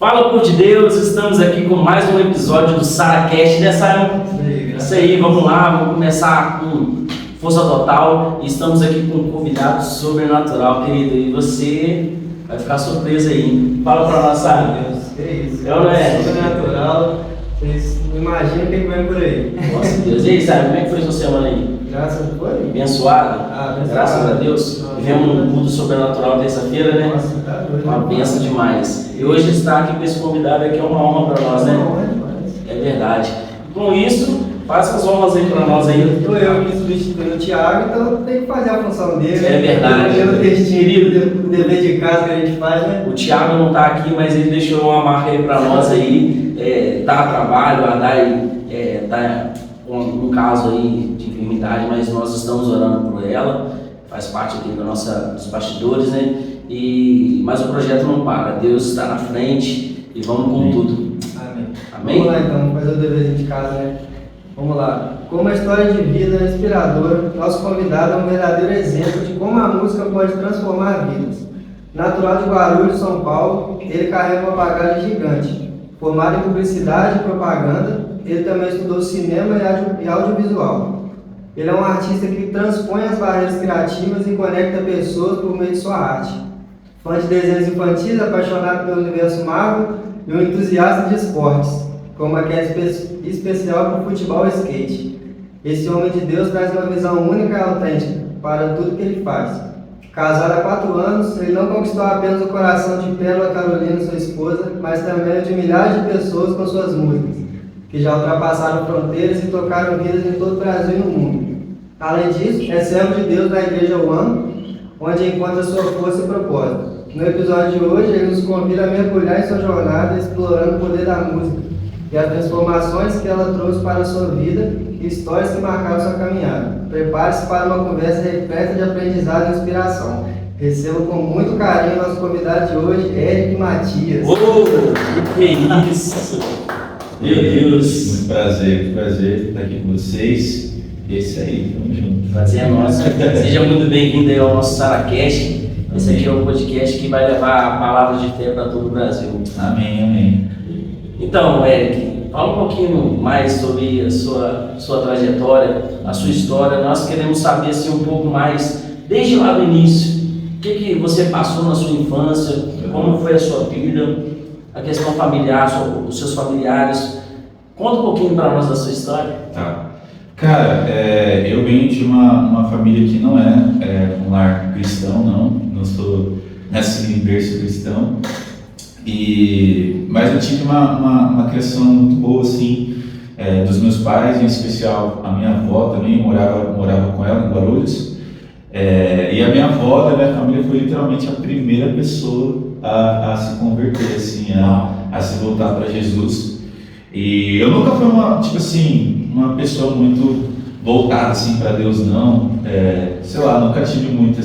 Fala, povo de Deus, estamos aqui com mais um episódio do SaraCast, né, Simon? Isso aí, vamos lá, vamos começar com força total. Estamos aqui com um convidado sobrenatural, querido, e você vai ficar surpreso aí. Fala pra nós, Simon. Que isso? É ou não é? Sobrenatural, vocês não imaginam quem vem por aí. Nossa Deus, e aí, Simon, como é que foi sua semana aí? Graças a Deus. Abençoada? Abençoada. Graças a Deus. Vivemos um culto sobrenatural terça-feira, né? Nossa, tá doido. Uma benção demais. E hoje estar aqui com esse convidado aqui é uma honra para nós, né? É verdade. Com isso, faça as honras aí para nós aí. Estou eu aqui substituindo o Thiago, então eu tenho que fazer a função dele. É verdade. Pelo textinho, o dever de casa que a gente faz, né? O Thiago não está aqui, mas ele deixou uma marca aí para nós aí. Tá a trabalho, a Dai tá com um caso aí de enfermidade, mas nós estamos orando por ela. Faz parte aqui dos bastidores, né? Mas o projeto não para. Deus está na frente e vamos com tudo. Amém. Amém? Vamos lá então, vamos fazer o deverzinho de casa, né? Vamos lá. Com uma história de vida inspiradora, nosso convidado é um verdadeiro exemplo de como a música pode transformar vidas. Natural de Guarulhos, São Paulo, ele carrega uma bagagem gigante. Formado em publicidade e propaganda, ele também estudou cinema e audiovisual. Ele é um artista que transpõe as barreiras criativas e conecta pessoas por meio de sua arte. Fã de desenhos infantis, apaixonado pelo universo Marvel e um entusiasta de esportes, com uma queda especial para o futebol e skate. Esse homem de Deus traz uma visão única e autêntica para tudo que ele faz. Casado há 4 anos, ele não conquistou apenas o coração de Pérola Carolina, sua esposa, mas também o de milhares de pessoas com suas músicas, que já ultrapassaram fronteiras e tocaram vidas em todo o Brasil e no mundo. Além disso, é servo de Deus da Igreja One, onde encontra sua força e propósito. No episódio de hoje, ele nos convida a mergulhar em sua jornada, explorando o poder da música e as transformações que ela trouxe para a sua vida e histórias que marcaram sua caminhada. Prepare-se para uma conversa repleta de aprendizado e inspiração. Recebo com muito carinho nosso convidado de hoje, Eric Matias. Que isso! Meu Deus! Muito prazer estar aqui com vocês. E é isso aí, tamo junto. Prazer é nosso. Seja muito bem-vindo aí ao nosso SaraCast. Esse aqui é um podcast que vai levar a palavra de fé para todo o Brasil. Amém. Então, Eric, fala um pouquinho mais sobre a sua trajetória, a sua história. Nós queremos saber assim, um pouco mais, desde lá do início, o que você passou na sua infância, como foi a sua vida, a questão familiar, os seus familiares. Conta um pouquinho para nós da sua história. Tá. Cara, eu venho de uma família que não é um lar cristão, não sou nascido em berço cristão, mas eu tive uma criação muito boa, assim, dos meus pais, em especial a minha avó também, morava com ela em Guarulhos, e a minha avó da minha família foi literalmente a primeira pessoa a se converter, assim, a se voltar para Jesus. E eu nunca fui uma pessoa muito voltada assim para Deus, não. Nunca tive muito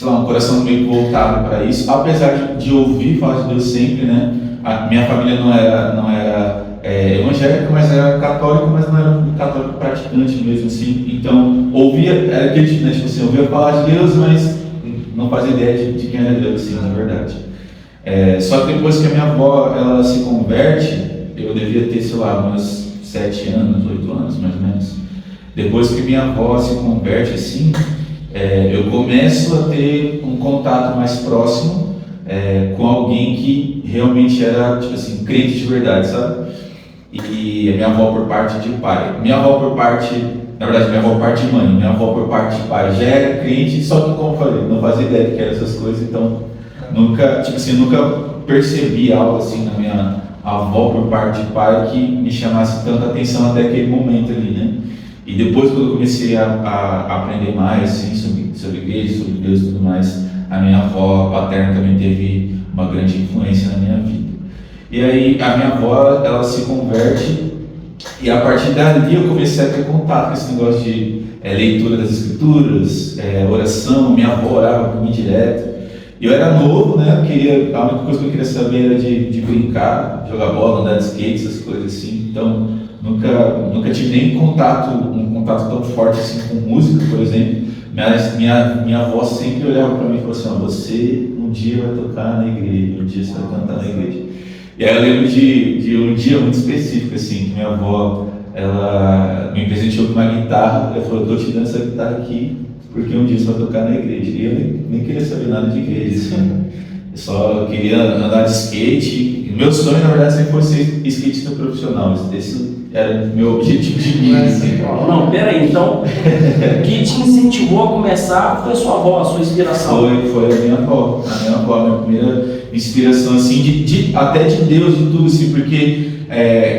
um coração meio voltado para isso. Apesar de ouvir falar de Deus sempre, né? A minha família não era evangélica, mas era católica, mas não era um católico praticante mesmo, assim. Então, era aquele tipo, né? Ouvia falar de Deus, mas não fazia ideia de quem era Deus, assim, na verdade. Só que depois que a minha avó ela se converte, eu devia ter, uns 7 anos, 8 anos mais ou menos. Depois que minha avó se converte assim, eu começo a ter um contato mais próximo com alguém que realmente era, crente de verdade, sabe? E a minha avó por parte de pai. Minha avó por parte de mãe. Minha avó por parte de pai já era crente, só que, como eu falei, não fazia ideia do que eram essas coisas, então nunca percebi algo assim na minha avó por parte de pai que me chamasse tanta atenção até aquele momento ali, né? E depois, quando eu comecei a aprender mais assim, sobre igreja, sobre Deus e tudo mais, a minha avó paterna também teve uma grande influência na minha vida. E aí a minha avó, ela se converte e a partir dali eu comecei a ter contato com esse negócio de leitura das escrituras, oração. Minha avó orava comigo direto. E eu era novo, né? A única coisa que eu queria saber era de brincar, jogar bola, andar de skate, essas coisas assim. Então, nunca tive nem um contato tão forte assim com música, por exemplo. minha avó sempre olhava para mim e falou assim, ó, você um dia vai tocar na igreja, um dia você vai cantar na igreja. E aí eu lembro de um dia muito específico, assim, que minha avó, ela me presenteou com uma guitarra, ela falou, eu estou te dando essa guitarra aqui, porque um dia você vai tocar na igreja. E eu nem queria saber nada de igreja, assim. Eu só queria andar de skate. E meu sonho, na verdade, sempre foi ser skatista profissional. Esse era o meu objetivo de vida. Assim. Não, peraí, então, o que te incentivou a começar foi a sua avó, a sua inspiração? Foi a minha avó. A minha primeira inspiração, assim, até de Deus, de tudo, assim, porque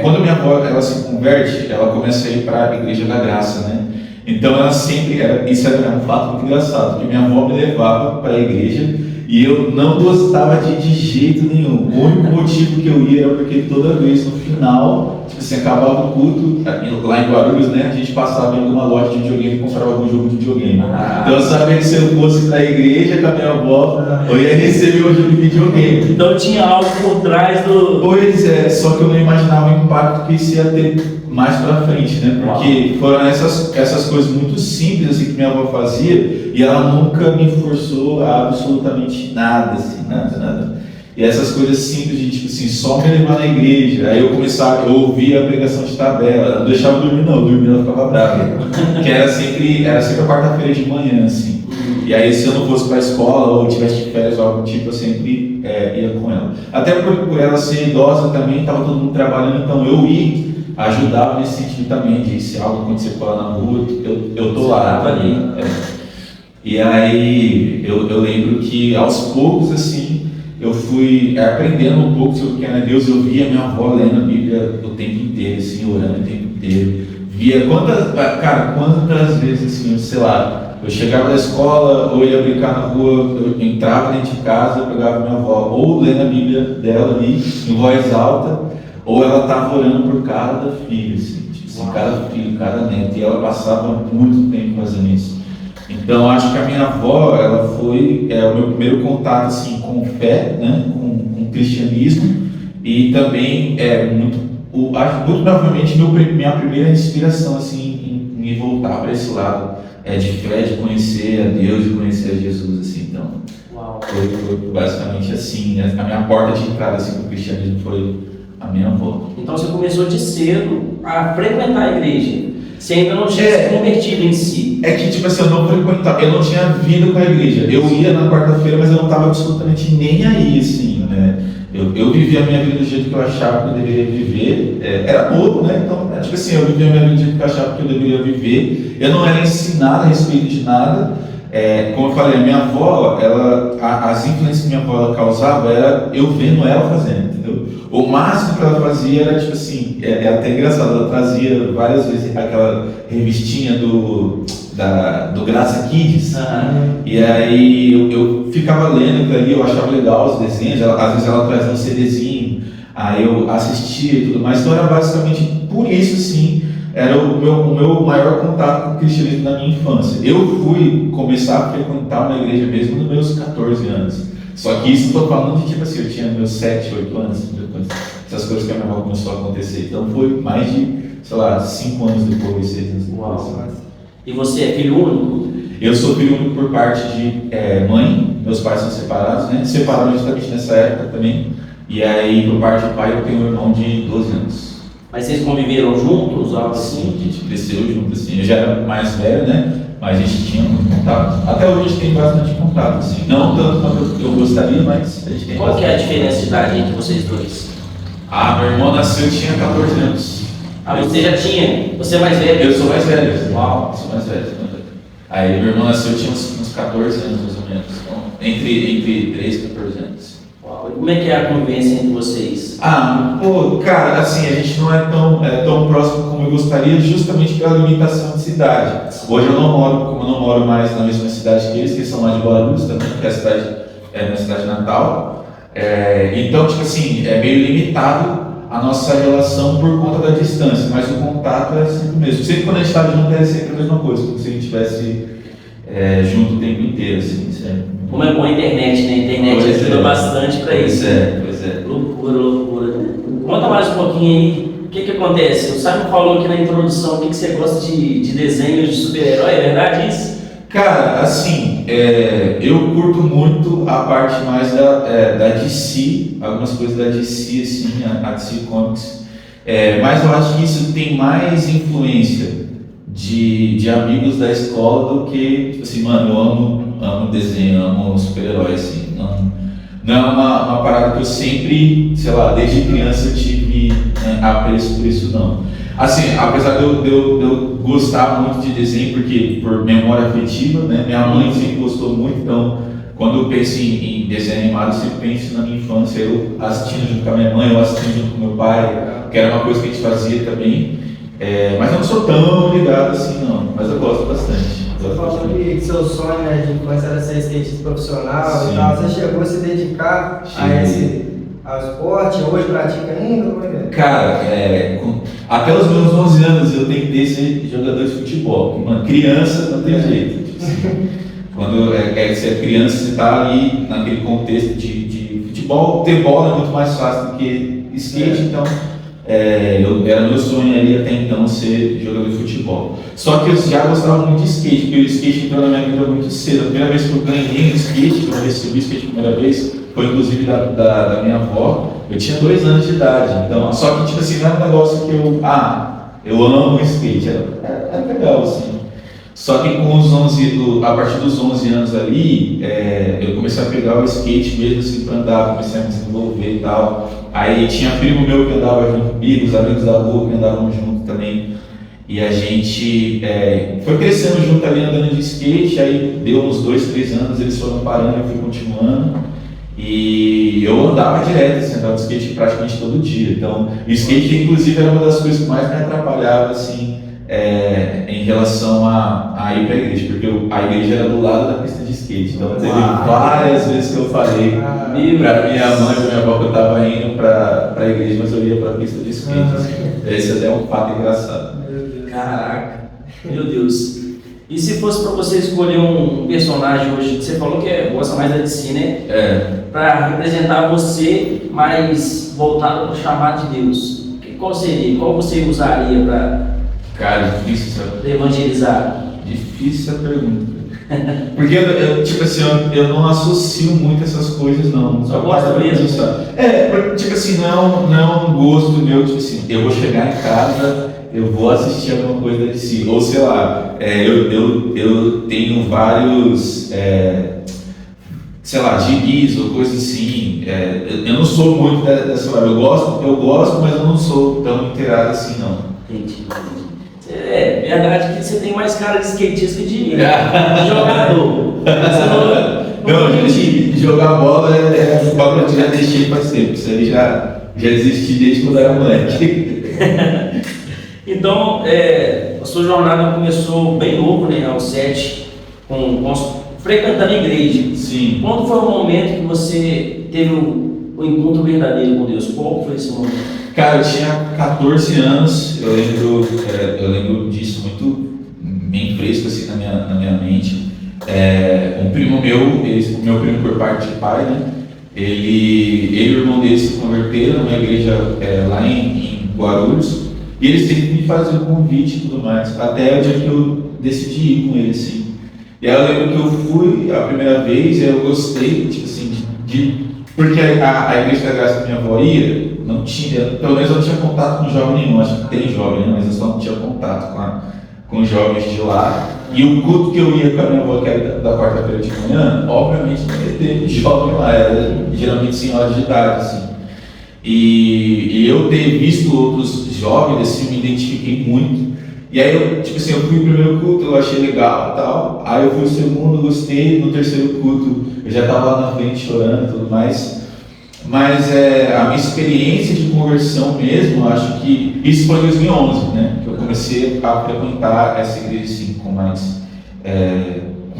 quando a minha avó ela se converte, ela começa a ir para a Igreja da Graça, né? Então ela sempre, isso era um fato muito engraçado, porque minha avó me levava para a igreja e eu não gostava de jeito nenhum. O único motivo que eu ia era porque toda vez no final, tipo assim, acabava o culto, lá em Guarulhos, né, a gente passava em alguma loja de videogame e comprava algum jogo de videogame. Então eu sabia que se eu fosse na igreja com a minha avó, eu ia receber um jogo de videogame. Então tinha algo por trás do... Pois é, só que eu não imaginava o impacto que isso ia ter mais pra frente, né? Porque foram essas coisas muito simples assim, que minha avó fazia e ela nunca me forçou a absolutamente nada, assim, nada. E essas coisas simples de, tipo assim, só me levar na igreja, aí eu ouvia a pregação de tabela, ela não deixava eu dormir não, dormir ela ficava brava, que era sempre a quarta-feira de manhã, assim. E aí se eu não fosse pra escola ou tivesse de férias ou algo do tipo, eu sempre ia com ela. Até por ela ser idosa também, estava todo mundo trabalhando, então eu ia, ajudava nesse sentido também, de se algo acontecer com ela na rua, eu tô lá. Ali. E aí eu lembro que aos poucos, assim, eu fui aprendendo um pouco sobre quem era Deus. Eu via minha avó lendo a Bíblia o tempo inteiro, assim, orando o tempo inteiro. Via quantas vezes, assim, sei lá, eu chegava da escola ou ia brincar na rua, eu entrava dentro de casa, eu pegava minha avó, ou lendo a Bíblia dela ali, em voz alta, ou ela estava orando por cada filho, assim, tipo assim, cada filho, cada neto, e ela passava muito tempo fazendo isso. Então, acho que a minha avó, ela foi o meu primeiro contato, assim, com fé, né, com cristianismo, e também acho muito provavelmente minha primeira inspiração, assim, em voltar para esse lado de fé, de conhecer a Deus, de conhecer a Jesus, assim. Então, foi basicamente assim, né? A minha porta de entrada, assim, para o cristianismo foi a minha avó. Então você começou de cedo a frequentar a igreja. Você ainda não tinha se convertido em si. É que, tipo assim, eu não tinha vindo com a igreja. Eu ia na quarta-feira, mas eu não estava absolutamente nem aí, assim, né? Eu vivia a minha vida do jeito que eu achava que eu deveria viver. Era novo, né? Então, tipo assim, eu vivia a minha vida do jeito que eu achava que eu deveria viver. Eu não era ensinado a respeito de nada. Como eu falei, a minha avó, as influências que minha avó ela causava era eu vendo ela fazendo, entendeu? O máximo que ela fazia era, tipo assim, é até engraçado, ela trazia várias vezes aquela revistinha do Graça Kids, e aí eu ficava lendo aquilo ali, eu achava legal os desenhos, às vezes ela trazia um CDzinho, aí eu assistia e tudo mais, então era basicamente por isso, sim, era o meu maior contato com o cristianismo na minha infância. Eu fui começar a frequentar uma igreja mesmo nos meus 14 anos. Só que isso eu estou falando de, tipo assim, eu tinha meus 7, 8 anos, essas coisas que a minha avó começou a acontecer. Então foi mais de, sei lá, 5 anos depois, 6 anos depois. E você é filho único? Eu sou filho único por parte de mãe, meus pais são separados, né? Separaram justamente nessa época também. E aí, por parte de pai, eu tenho um irmão de 12 anos. Mas vocês conviveram juntos, algo assim? Sim, a gente cresceu junto, assim. Eu já era mais velho, né? Mas a gente tinha muito contato. Até hoje a gente tem bastante contato, assim. Não tanto quanto eu gostaria, mas a gente tem. Qual que é a diferença de idade entre vocês dois? Meu irmão nasceu e tinha 14 anos. Você já tinha? Você é mais velho? Eu sou mais velho. Uau. Sou mais velho. Aí meu irmão nasceu e tinha uns 14 anos, mais ou menos. Então, entre 13 e 14 anos. Uau. E como é que é a convivência entre vocês? Cara, assim, a gente não é tão próximo como eu gostaria, justamente pela limitação de cidade. Hoje eu não moro mais na mesma cidade que eles, que são lá de Guarulhos também, que é a cidade, minha cidade natal. Então, tipo assim, é meio limitado a nossa relação por conta da distância, mas o contato é sempre o mesmo. Sempre quando a gente está junto é sempre a mesma coisa, como se a gente estivesse junto o tempo inteiro, assim, sempre. Como é bom a internet, né? A internet ajuda bastante para isso. Pois é. Loucura. Conta mais um pouquinho aí, o que acontece? O Simon falou aqui na introdução que você gosta de desenhos de super-herói, é verdade isso? Cara, assim, eu curto muito a parte mais da DC, algumas coisas da DC, assim, a DC Comics. Mas eu acho que isso tem mais influência de amigos da escola do que, tipo assim, mano, eu amo desenho, amo super-herói, assim. Não é uma parada que eu sempre, sei lá, desde criança eu tive apreço por isso, não. Assim, apesar de eu gostar muito de desenho, porque por memória afetiva, né? Minha mãe sempre gostou muito, então quando eu penso em desenho animado, eu sempre penso na minha infância, eu assistindo junto com a minha mãe, eu assistindo junto com meu pai, que era uma coisa que a gente fazia também. Mas eu não sou tão ligado assim, não, mas eu gosto bastante. Você falou que seu sonho, né, de infância era ser skatista profissional. Sim. E tal. Você chegou a se dedicar ao esporte? Hoje pratica ainda? Como é que é? Cara, até os meus 11 anos eu tentei ser jogador de futebol. Porque, mano, criança não tem jeito. Tipo assim, quando você é criança, você tá ali naquele contexto de futebol. Ter bola é muito mais fácil do que skate, então era meu sonho ali até então ser jogador de futebol. Só que eu já gostava muito de skate, porque o skate entrou na minha vida muito cedo. A primeira vez que eu ganhei um skate, que eu recebi skate a primeira vez, foi inclusive da minha avó. Eu tinha 2 anos de idade, então, só que tipo assim, não era um negócio que eu amo o skate, era legal assim. Só que a partir dos 11 anos ali, eu comecei a pegar o skate mesmo assim para andar, comecei a me desenvolver e tal. Aí tinha primo meu que andava junto comigo, os amigos da rua que andavam junto também. E a gente foi crescendo junto ali andando de skate, aí deu uns 2, 3 anos, eles foram parando, eu fui continuando. E eu andava direto, assim, andava de skate praticamente todo dia. Então, o skate inclusive era uma das coisas que mais me atrapalhava, assim, em relação a ir para a igreja, porque a igreja era do lado da pista de skate. Então, teve várias vezes que eu falei para minha mãe e minha avó que eu estava indo para a igreja, mas eu ia para a pista de skate. Assim. Esse até é um fato engraçado. Caraca, meu Deus. E se fosse para você escolher um personagem hoje, você falou que gosta mais da DC, né? Para representar você, mas voltado para o chamado de Deus, qual seria? Qual você usaria para difícil evangelizar? Difícil essa pergunta. Porque tipo assim, eu não associo muito essas coisas, não. Só gosta mesmo? Tipo assim, não é um gosto meu, tipo assim, eu vou chegar em casa, eu vou assistir alguma coisa da DC. Ou sei lá, eu tenho vários, sei lá, gibis ou coisas assim. Eu não sou muito dessa hora. Eu gosto, mas eu não sou tão inteirado assim, não. Entendi. Verdade que você tem mais cara de skatista que de jogador. Não, gente, jogar bola é um bagulho que eu já deixei faz tempo. Isso aí já existi desde quando era moleque. Então, a sua jornada começou bem novo, né? Aos 7, frequentando a igreja. Sim. Quando foi o momento que você teve o encontro verdadeiro com Deus? Qual foi esse momento? Cara, eu tinha 14 anos, eu lembro disso muito bem fresco assim na minha mente. Um primo meu, o meu primo por parte de pai, né? Ele e o irmão dele se converteram numa igreja lá em Guarulhos, e eles sempre me faziam convite e tudo mais, até o dia que eu decidi ir com eles, sim. E aí eu lembro que eu fui a primeira vez e eu gostei, tipo assim, porque a igreja da Graça que minha avó ia, não tinha, pelo menos eu não tinha contato com jovem nenhum, acho que tem jovem, né? Mas eu só não tinha contato com os jovens de lá. E o culto que eu ia com a minha avó, que era da quarta-feira de manhã, obviamente não ia ter jovem lá, era geralmente senhoras de idade, assim. E eu ter visto outros jovens, assim, me identifiquei muito. E aí eu, tipo assim, eu fui o primeiro culto, eu achei legal e tal. Aí eu fui o segundo, gostei. No terceiro culto, eu já estava lá na frente chorando e tudo mais. Mas a minha experiência de conversão mesmo, eu acho que isso foi em 2011, né? Que eu comecei a frequentar essa igreja assim, com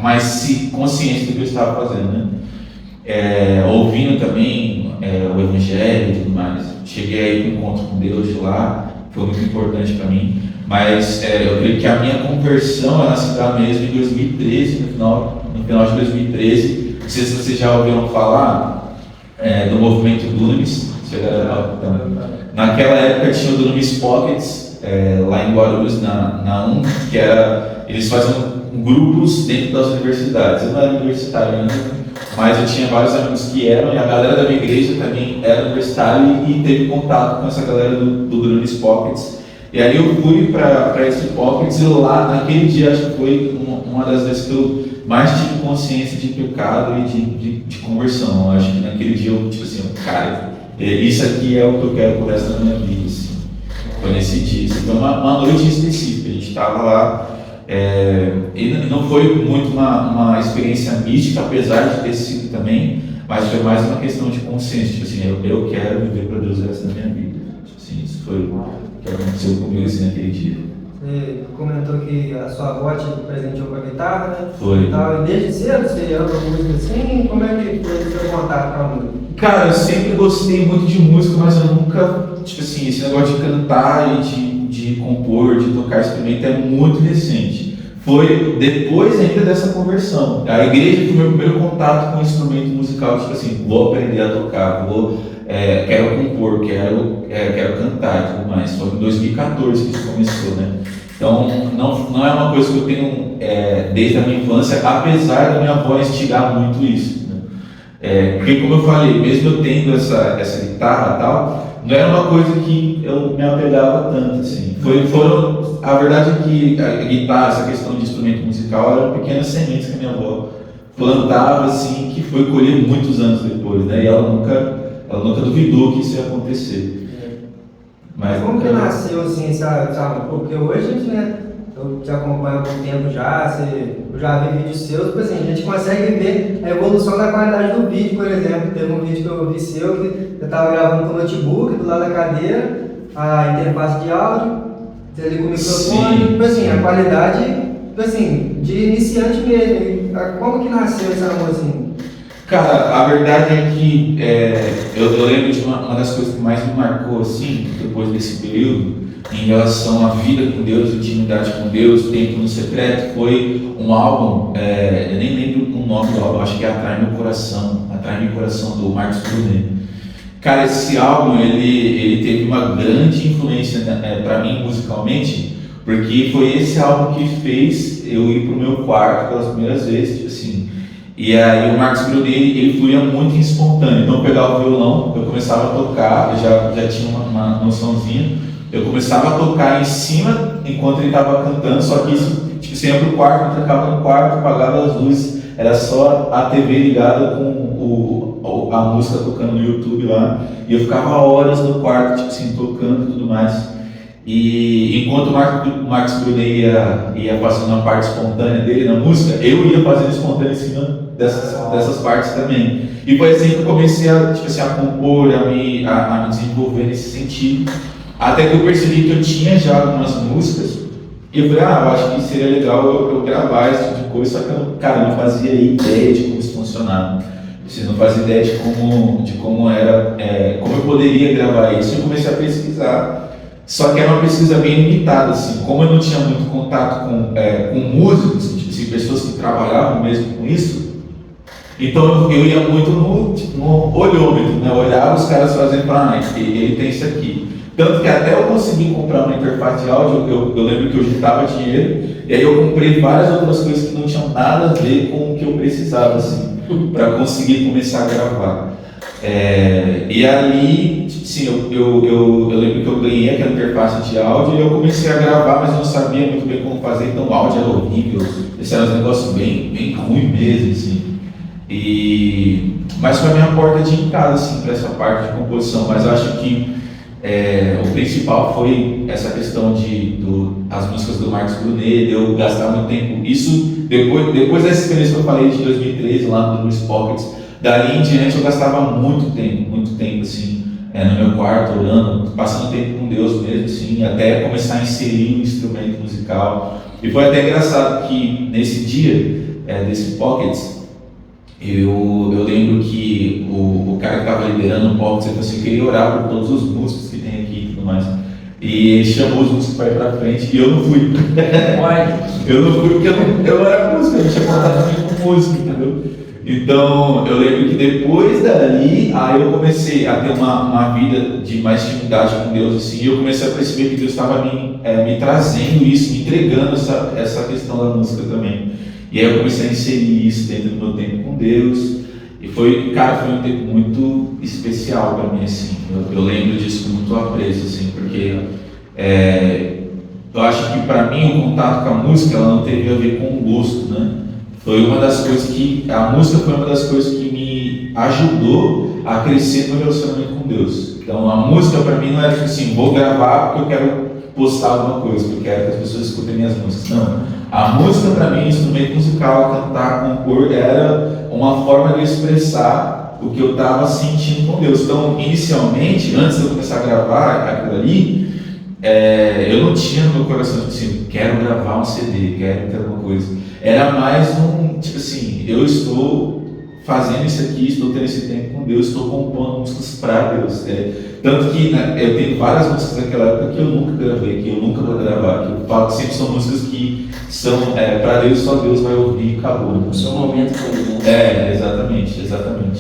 mais consciência do que eu estava fazendo, né? Ouvindo também o evangelho e tudo mais. Cheguei aí com um encontro com Deus de lá, foi muito importante para mim. Mas eu creio que a minha conversão ela se dá mesmo em 2013, no final de 2013. Não sei se vocês já ouviram falar do movimento Dunamis. Naquela época tinha o Dunamis Pockets, lá em Guarulhos, na que era, eles faziam grupos dentro das universidades. Eu não era universitário ainda, mas eu tinha vários amigos que eram, e a galera da minha igreja também era universitária e teve contato com essa galera do Grunes Pockets. E aí eu fui para esse Pockets e lá, naquele dia, acho que foi uma das vezes que eu mais tive consciência de pecado e de conversão. Eu acho que naquele dia eu, tipo assim, cara, isso aqui é o que eu quero pro resto da minha vida, assim. Foi nesse dia. Assim, foi uma noite específica, a gente estava lá, e não foi muito uma experiência mística, apesar de ter sido também, mas foi mais uma questão de consciência, tipo assim, eu quero viver para Deus o resto da minha vida. Tipo assim, isso foi o que aconteceu comigo assim, naquele dia. Você comentou que a sua avó te presenteou com a guitarra, né? Foi. E desde cedo você ama música assim? Como é que foi o seu contato com a música? Cara, eu sempre gostei muito de música, mas eu nunca, tipo assim, esse negócio de cantar e de compor, de tocar instrumento é muito recente. Foi depois ainda dessa conversão. A igreja foi o meu primeiro contato com o instrumento musical, tipo assim, vou aprender a tocar, quero compor, quero cantar e tudo mais. Foi em 2014 que isso começou, né? Então, não é uma coisa que eu tenho desde a minha infância, apesar da minha avó instigar muito isso. Né? Porque, como eu falei, mesmo eu tendo essa guitarra e tal, não era uma coisa que eu me apegava tanto, assim. A verdade é que a guitarra, essa questão de instrumento musical, eram pequenas sementes que a minha avó plantava, assim, que foi colher muitos anos depois, né? E ela nunca duvidou que isso ia acontecer. Mas como que nasceu assim, sabe? Porque hoje a gente, né, eu te acompanho há algum tempo já, eu já vi vídeos seus, tipo assim, a gente consegue ver a evolução da qualidade do vídeo, por exemplo. Teve um vídeo que eu vi seu, que eu estava gravando com o notebook do lado da cadeira, a interface de áudio, você ali com o microfone, tipo assim, a qualidade, tipo assim, de iniciante mesmo. Como que nasceu esse amor assim? Cara, a verdade é que eu lembro de uma das coisas que mais me marcou, assim, depois desse período, em relação à vida com Deus, intimidade com Deus, tempo no secreto, foi um álbum, eu nem lembro o nome do álbum, acho que é Atrai Meu Coração, do Marcos Brunet. Cara, esse álbum, ele teve uma grande influência para mim musicalmente, porque foi esse álbum que fez eu ir pro meu quarto pelas primeiras vezes, tipo assim. E aí o Marcos Brunet, ele fluía muito em espontâneo. Então eu pegava o violão, eu começava a tocar, eu já tinha uma noçãozinha, eu começava a tocar em cima enquanto ele estava cantando, só que isso, tipo, você ia pro quarto, eu trancava no quarto, apagava as luzes, era só a TV ligada com a música tocando no YouTube lá, e eu ficava horas no quarto, tipo assim, tocando e tudo mais. E enquanto o Marcos Brunet ia fazendo a parte espontânea dele na música, eu ia fazendo espontânea em cima dessas partes também. E foi assim que eu comecei a compor, a me desenvolver nesse sentido. Até que eu percebi que eu tinha já algumas músicas, e eu falei, eu acho que seria legal eu gravar esse tipo de coisa, só que eu, não fazia ideia de como isso funcionava. Eu não fazia ideia de como era, como eu poderia gravar isso. Eu comecei a pesquisar. Só que era uma pesquisa bem limitada, assim, como eu não tinha muito contato com músicos, tipo assim, pessoas que trabalhavam mesmo com isso, então eu ia muito no olhômetro, né? Eu olhava os caras fazendo para ele tem isso aqui. Tanto que até eu consegui comprar uma interface de áudio, eu lembro que eu juntava dinheiro, e aí eu comprei várias outras coisas que não tinham nada a ver com o que eu precisava, assim, para conseguir começar a gravar. E ali, sim, eu lembro que eu ganhei aquela interface de áudio e eu comecei a gravar, mas eu não sabia muito bem como fazer, então o áudio era horrível, esse era um negócio bem, bem ruim mesmo, assim. Mas foi a minha porta de entrada, assim, para essa parte de composição, mas eu acho que o principal foi essa questão as músicas do Marcos Brunet, de eu gastar muito tempo, isso depois dessa experiência que eu falei de 2013 lá no Grunes Pockets. Dali em diante eu gastava muito tempo assim, no meu quarto, orando, passando tempo com Deus mesmo, assim, até começar a inserir um instrumento musical. E foi até engraçado que nesse dia, desse Pockets, eu lembro que o cara que estava liderando o Pockets, ele falou assim, eu queria orar por todos os músicos que tem aqui e tudo mais. E ele chamou os músicos para ir para frente e eu não fui. Eu não fui porque eu não era músico, eu não tinha contato com música, entendeu? Então, eu lembro que depois dali, aí eu comecei a ter uma vida de mais intimidade com Deus, assim, e eu comecei a perceber que Deus estava me trazendo isso, me entregando essa questão da música também. E aí eu comecei a inserir isso dentro do meu tempo com Deus, e foi um tempo muito especial para mim, assim. Eu lembro disso com muito apreço, assim, porque eu acho que para mim o contato com a música, ela não teve a ver com o gosto, né? Foi uma das coisas a música foi uma das coisas que me ajudou a crescer no relacionamento com Deus. Então a música para mim não era tipo assim, vou gravar porque eu quero postar alguma coisa, porque eu quero que as pessoas escutem minhas músicas. Não. A música para mim, instrumento musical, cantar, compor, era uma forma de expressar o que eu estava sentindo com Deus. Então, inicialmente, antes de eu começar a gravar aquilo ali, eu não tinha no meu coração assim, quero gravar um CD, quero ter alguma coisa. Era mais tipo assim, eu estou fazendo isso aqui, estou tendo esse tempo com Deus, estou compondo músicas para Deus. Tanto que eu tenho várias músicas daquela época que eu nunca gravei, que eu nunca vou gravar, que eu falo que sempre são músicas que são para Deus, só Deus vai ouvir e acabou. O seu momento com Deus. Exatamente.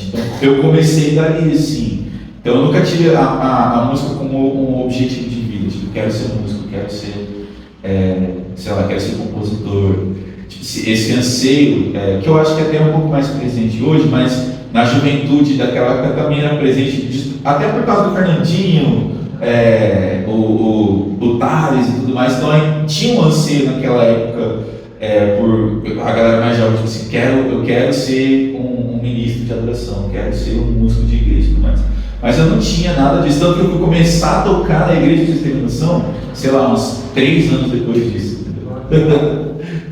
Então, eu comecei dali, assim. Então, eu nunca tive a música como um objetivo de vida. Tipo, quero ser músico, quero ser, quero ser compositor. Tipo, esse anseio, que eu acho que até é um pouco mais presente hoje, mas na juventude daquela época também era presente, até por causa do Fernandinho, o Thales e tudo mais. Então, tinha um anseio naquela época por a galera mais jovem, tipo assim, eu quero ser um ministro de adoração, quero ser um músico de igreja e tudo mais. Mas eu não tinha nada disso, tanto que eu fui começar a tocar na igreja de Exterminação, sei lá, uns 3 anos depois disso.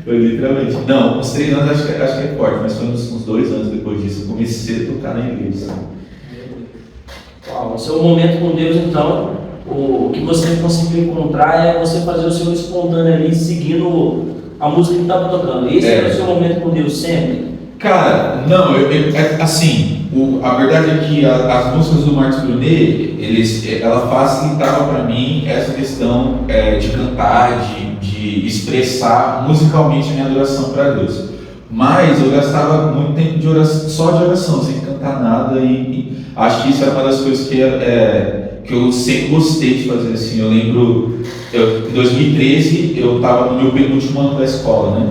Foi literalmente. Não, uns 3 anos acho que é forte, mas foi uns 2 anos depois disso eu comecei a tocar na igreja. Uau, o seu momento com Deus, então, o que você conseguiu encontrar é você fazer o seu espontâneo ali, seguindo a música que estava tocando. Esse era o seu momento com Deus sempre? Cara, não, a verdade é que as músicas do Marcos Brunet, ela facilitava para mim essa questão de cantar, de expressar musicalmente a minha adoração para Deus. Mas eu gastava muito tempo só de oração, sem cantar nada, e acho que isso era uma das coisas que eu sempre gostei de fazer. Assim, eu lembro, em 2013 eu estava no meu penúltimo ano da escola, né?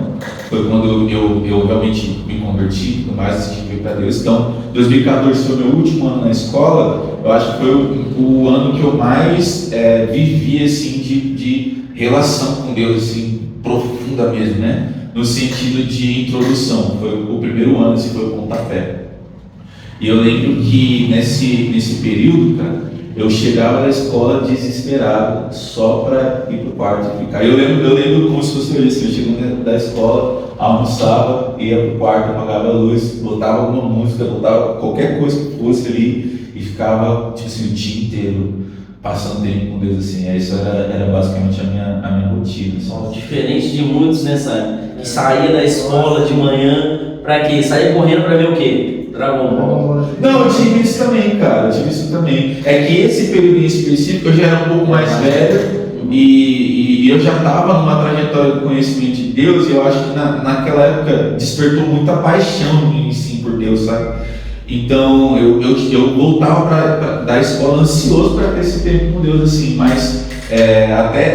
Foi quando eu realmente me converti e tudo mais, decidi vir para Deus. Então, 2014 foi o meu último ano na escola. Eu acho que foi o ano que eu mais vivi, assim, de relação com Deus, assim, profunda mesmo, né? No sentido de introdução. Foi o primeiro ano, assim, foi o pontapé. E eu lembro que nesse período, cara, eu chegava da escola desesperado, só para ir pro quarto e ficar. Eu lembro como se fosse isso, eu chegava da escola, almoçava, ia pro quarto, apagava a luz, botava alguma música, botava qualquer coisa que fosse ali e ficava, tipo assim, o dia inteiro passando tempo com Deus, assim. Isso era basicamente a minha rotina. Assim. Diferente de muitos, né, Sam? Que saía da escola de manhã, pra quê? Saía correndo pra ver o quê? Dragon Ball. Não, eu tive isso também, cara. É que esse período em específico eu já era um pouco mais velho e eu já estava numa trajetória do conhecimento de Deus, e eu acho que naquela época despertou muita paixão em si por Deus, sabe? Então eu voltava da escola ansioso para ter esse tempo com Deus, assim, mas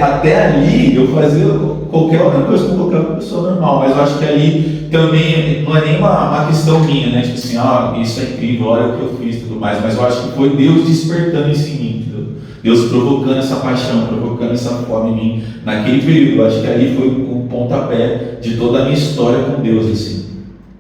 até ali eu fazia qualquer outra coisa como qualquer pessoa normal, mas eu acho que ali também não é nem uma questão minha, né? Tipo assim, isso é incrível, olha o que eu fiz e tudo mais, mas eu acho que foi Deus despertando isso em mim, entendeu? Deus provocando essa paixão, provocando essa fome em mim naquele período. Eu acho que ali foi o pontapé de toda a minha história com Deus, assim.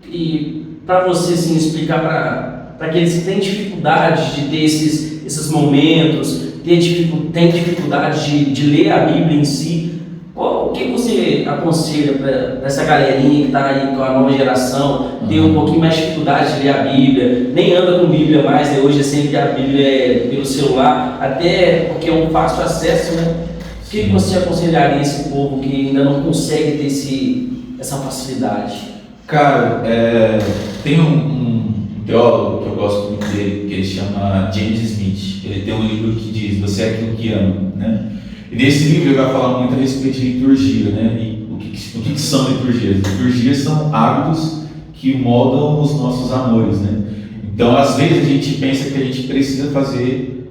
E para você, assim, explicar para aqueles que têm dificuldade de ter esses momentos, tem dificuldade de ler a Bíblia em si, o que você aconselha para essa galerinha que está aí com a nova geração, tem um pouquinho mais de dificuldade de ler a Bíblia, nem anda com Bíblia mais, né? Hoje é sempre a Bíblia pelo celular, até porque é um fácil acesso, né? O que você aconselharia esse povo que ainda não consegue ter essa facilidade? Cara, tem um teólogo que eu gosto muito dele, que ele chama James Smith. Ele tem um livro que diz, Você é aquilo que ama, né? E nesse livro ele vai falar muito a respeito de liturgia, né? E o que são liturgias? Liturgias são hábitos que moldam os nossos amores, né? Então, às vezes a gente pensa que a gente precisa fazer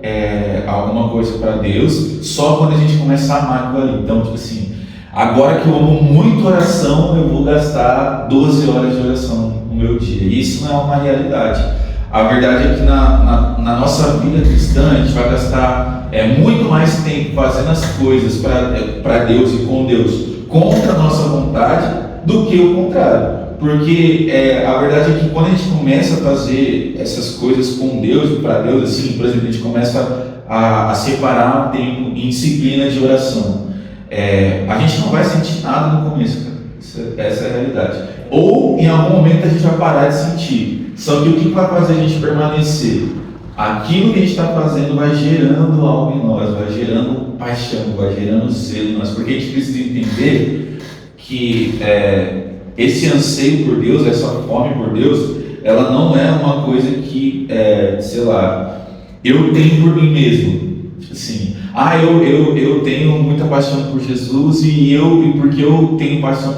alguma coisa para Deus só quando a gente começa a amar aquilo ali. Então, tipo assim, agora que eu amo muito oração, eu vou gastar 12 horas de oração no meu dia. E isso não é uma realidade. A verdade é que na nossa vida cristã, a gente vai gastar muito mais tempo fazendo as coisas para Deus e com Deus contra a nossa vontade do que o contrário. Porque a verdade é que quando a gente começa a fazer essas coisas com Deus e para Deus, assim, por exemplo, a gente começa a separar um tempo em disciplina de oração, a gente não vai sentir nada no começo, cara. Essa é a realidade. Ou em algum momento a gente vai parar de sentir. Só que o que vai fazer a gente permanecer? Aquilo que a gente está fazendo vai gerando algo em nós, vai gerando paixão, vai gerando zelo em nós, porque a gente precisa entender que esse anseio por Deus, essa fome por Deus, ela não é uma coisa que, sei lá, eu tenho por mim mesmo. Assim, eu tenho muita paixão por Jesus e porque eu tenho paixão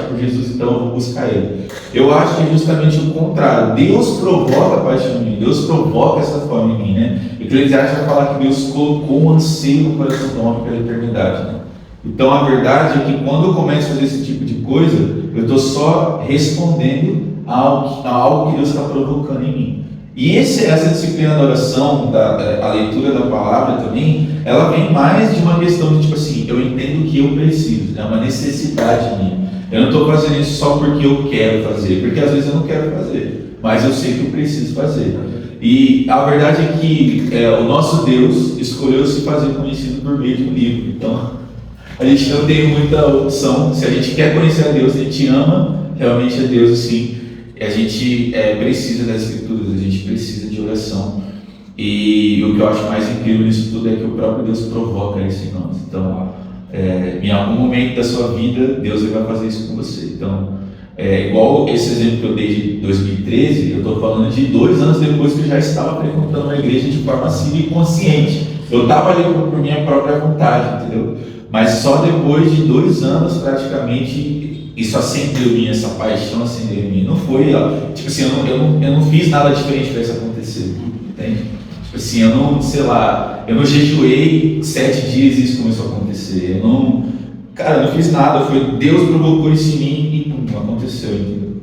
por Jesus, então eu vou buscar Ele. Eu acho que é justamente o contrário. Deus provoca a paixão em mim, Deus provoca essa fome em mim, né? Eclesiastes vai falar que Deus colocou um anseio no coração do homem pela eternidade, né? Então a verdade é que quando eu começo a fazer esse tipo de coisa, eu estou só respondendo a algo que Deus está provocando em mim. E essa disciplina da oração, a leitura da palavra também, ela vem mais de uma questão de tipo assim, eu entendo que eu preciso, é uma necessidade minha. Eu não estou fazendo isso só porque eu quero fazer, porque às vezes eu não quero fazer, mas eu sei que eu preciso fazer. E a verdade é que o nosso Deus escolheu se fazer conhecido por meio de um livro. Então, a gente não tem muita opção. Se a gente quer conhecer a Deus, a gente ama realmente a Deus, assim, a gente precisa das Escrituras, a gente precisa de oração. E o que eu acho mais incrível nisso tudo é que o próprio Deus provoca isso em nós. Então, em algum momento da sua vida, Deus vai fazer isso com você. Então, igual esse exemplo que eu dei de 2013, eu estou falando de 2 anos depois que eu já estava frequentando a igreja de forma cívica e consciente. Eu estava ali por minha própria vontade, entendeu? Mas só depois de 2 anos, praticamente, isso acendeu em mim, essa paixão acendeu em mim. Não foi, tipo assim, eu não fiz nada diferente para isso acontecer, entende? Tipo assim, eu não jejuei 7 dias e isso começou a acontecer. Eu não fiz nada, foi Deus provocou isso em mim e pum, aconteceu, entendeu?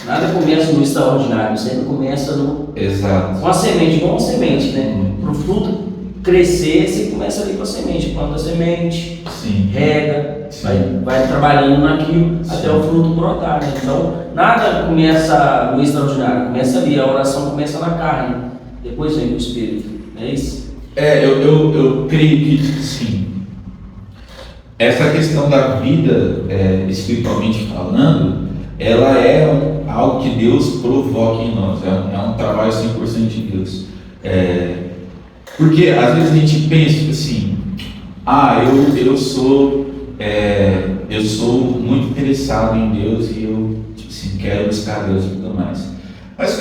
Nada começa no extraordinário, sempre começa Exato. com a semente, igual uma semente, né? Para o fruto crescer, você começa ali com a semente, planta a semente, Sim. rega, Sim. vai trabalhando naquilo até o fruto brotar, né? Então, nada começa no extraordinário, começa ali, a oração começa na carne, depois vem o Espírito, não é isso? Eu creio que, sim, essa questão da vida, espiritualmente falando, ela é algo que Deus provoca em nós, é um trabalho 100% de Deus. Porque às vezes a gente pensa tipo assim, eu sou muito interessado em Deus e eu tipo assim, quero buscar Deus e tudo mais. Mas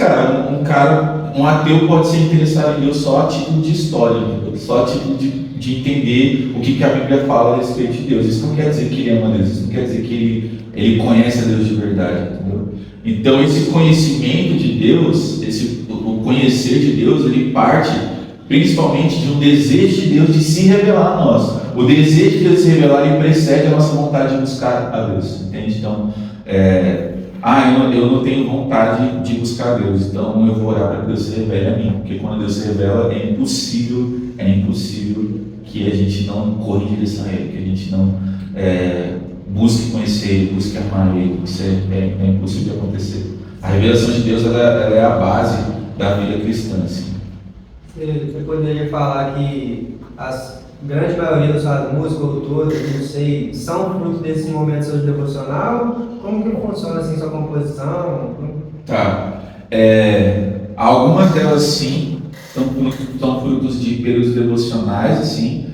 um ateu pode ser interessado em Deus só a título de história, entendeu? Só a título de entender o que a Bíblia fala a respeito de Deus. Isso não quer dizer que ele ama Deus, isso não quer dizer que ele conhece a Deus de verdade, entendeu? Então esse conhecimento de Deus, o conhecer de Deus, ele parte principalmente de um desejo de Deus de se revelar a nós. O desejo de Deus de se revelar, ele precede a nossa vontade de buscar a Deus, entende? Então, eu não tenho vontade de buscar a Deus, então eu vou orar para que Deus se revele a mim, porque quando Deus se revela, é impossível que a gente não corra em direção a Ele, que a gente não busque conhecer Ele, busque amar Ele. Isso é impossível de acontecer. A revelação de Deus ela é a base da vida cristã, assim. Você poderia falar que a grande maioria das suas músicas, ou todas, não sei, são fruto desse momento seu devocional? Como que funciona assim sua composição? Tá. Algumas delas sim, são frutos de períodos devocionais, assim,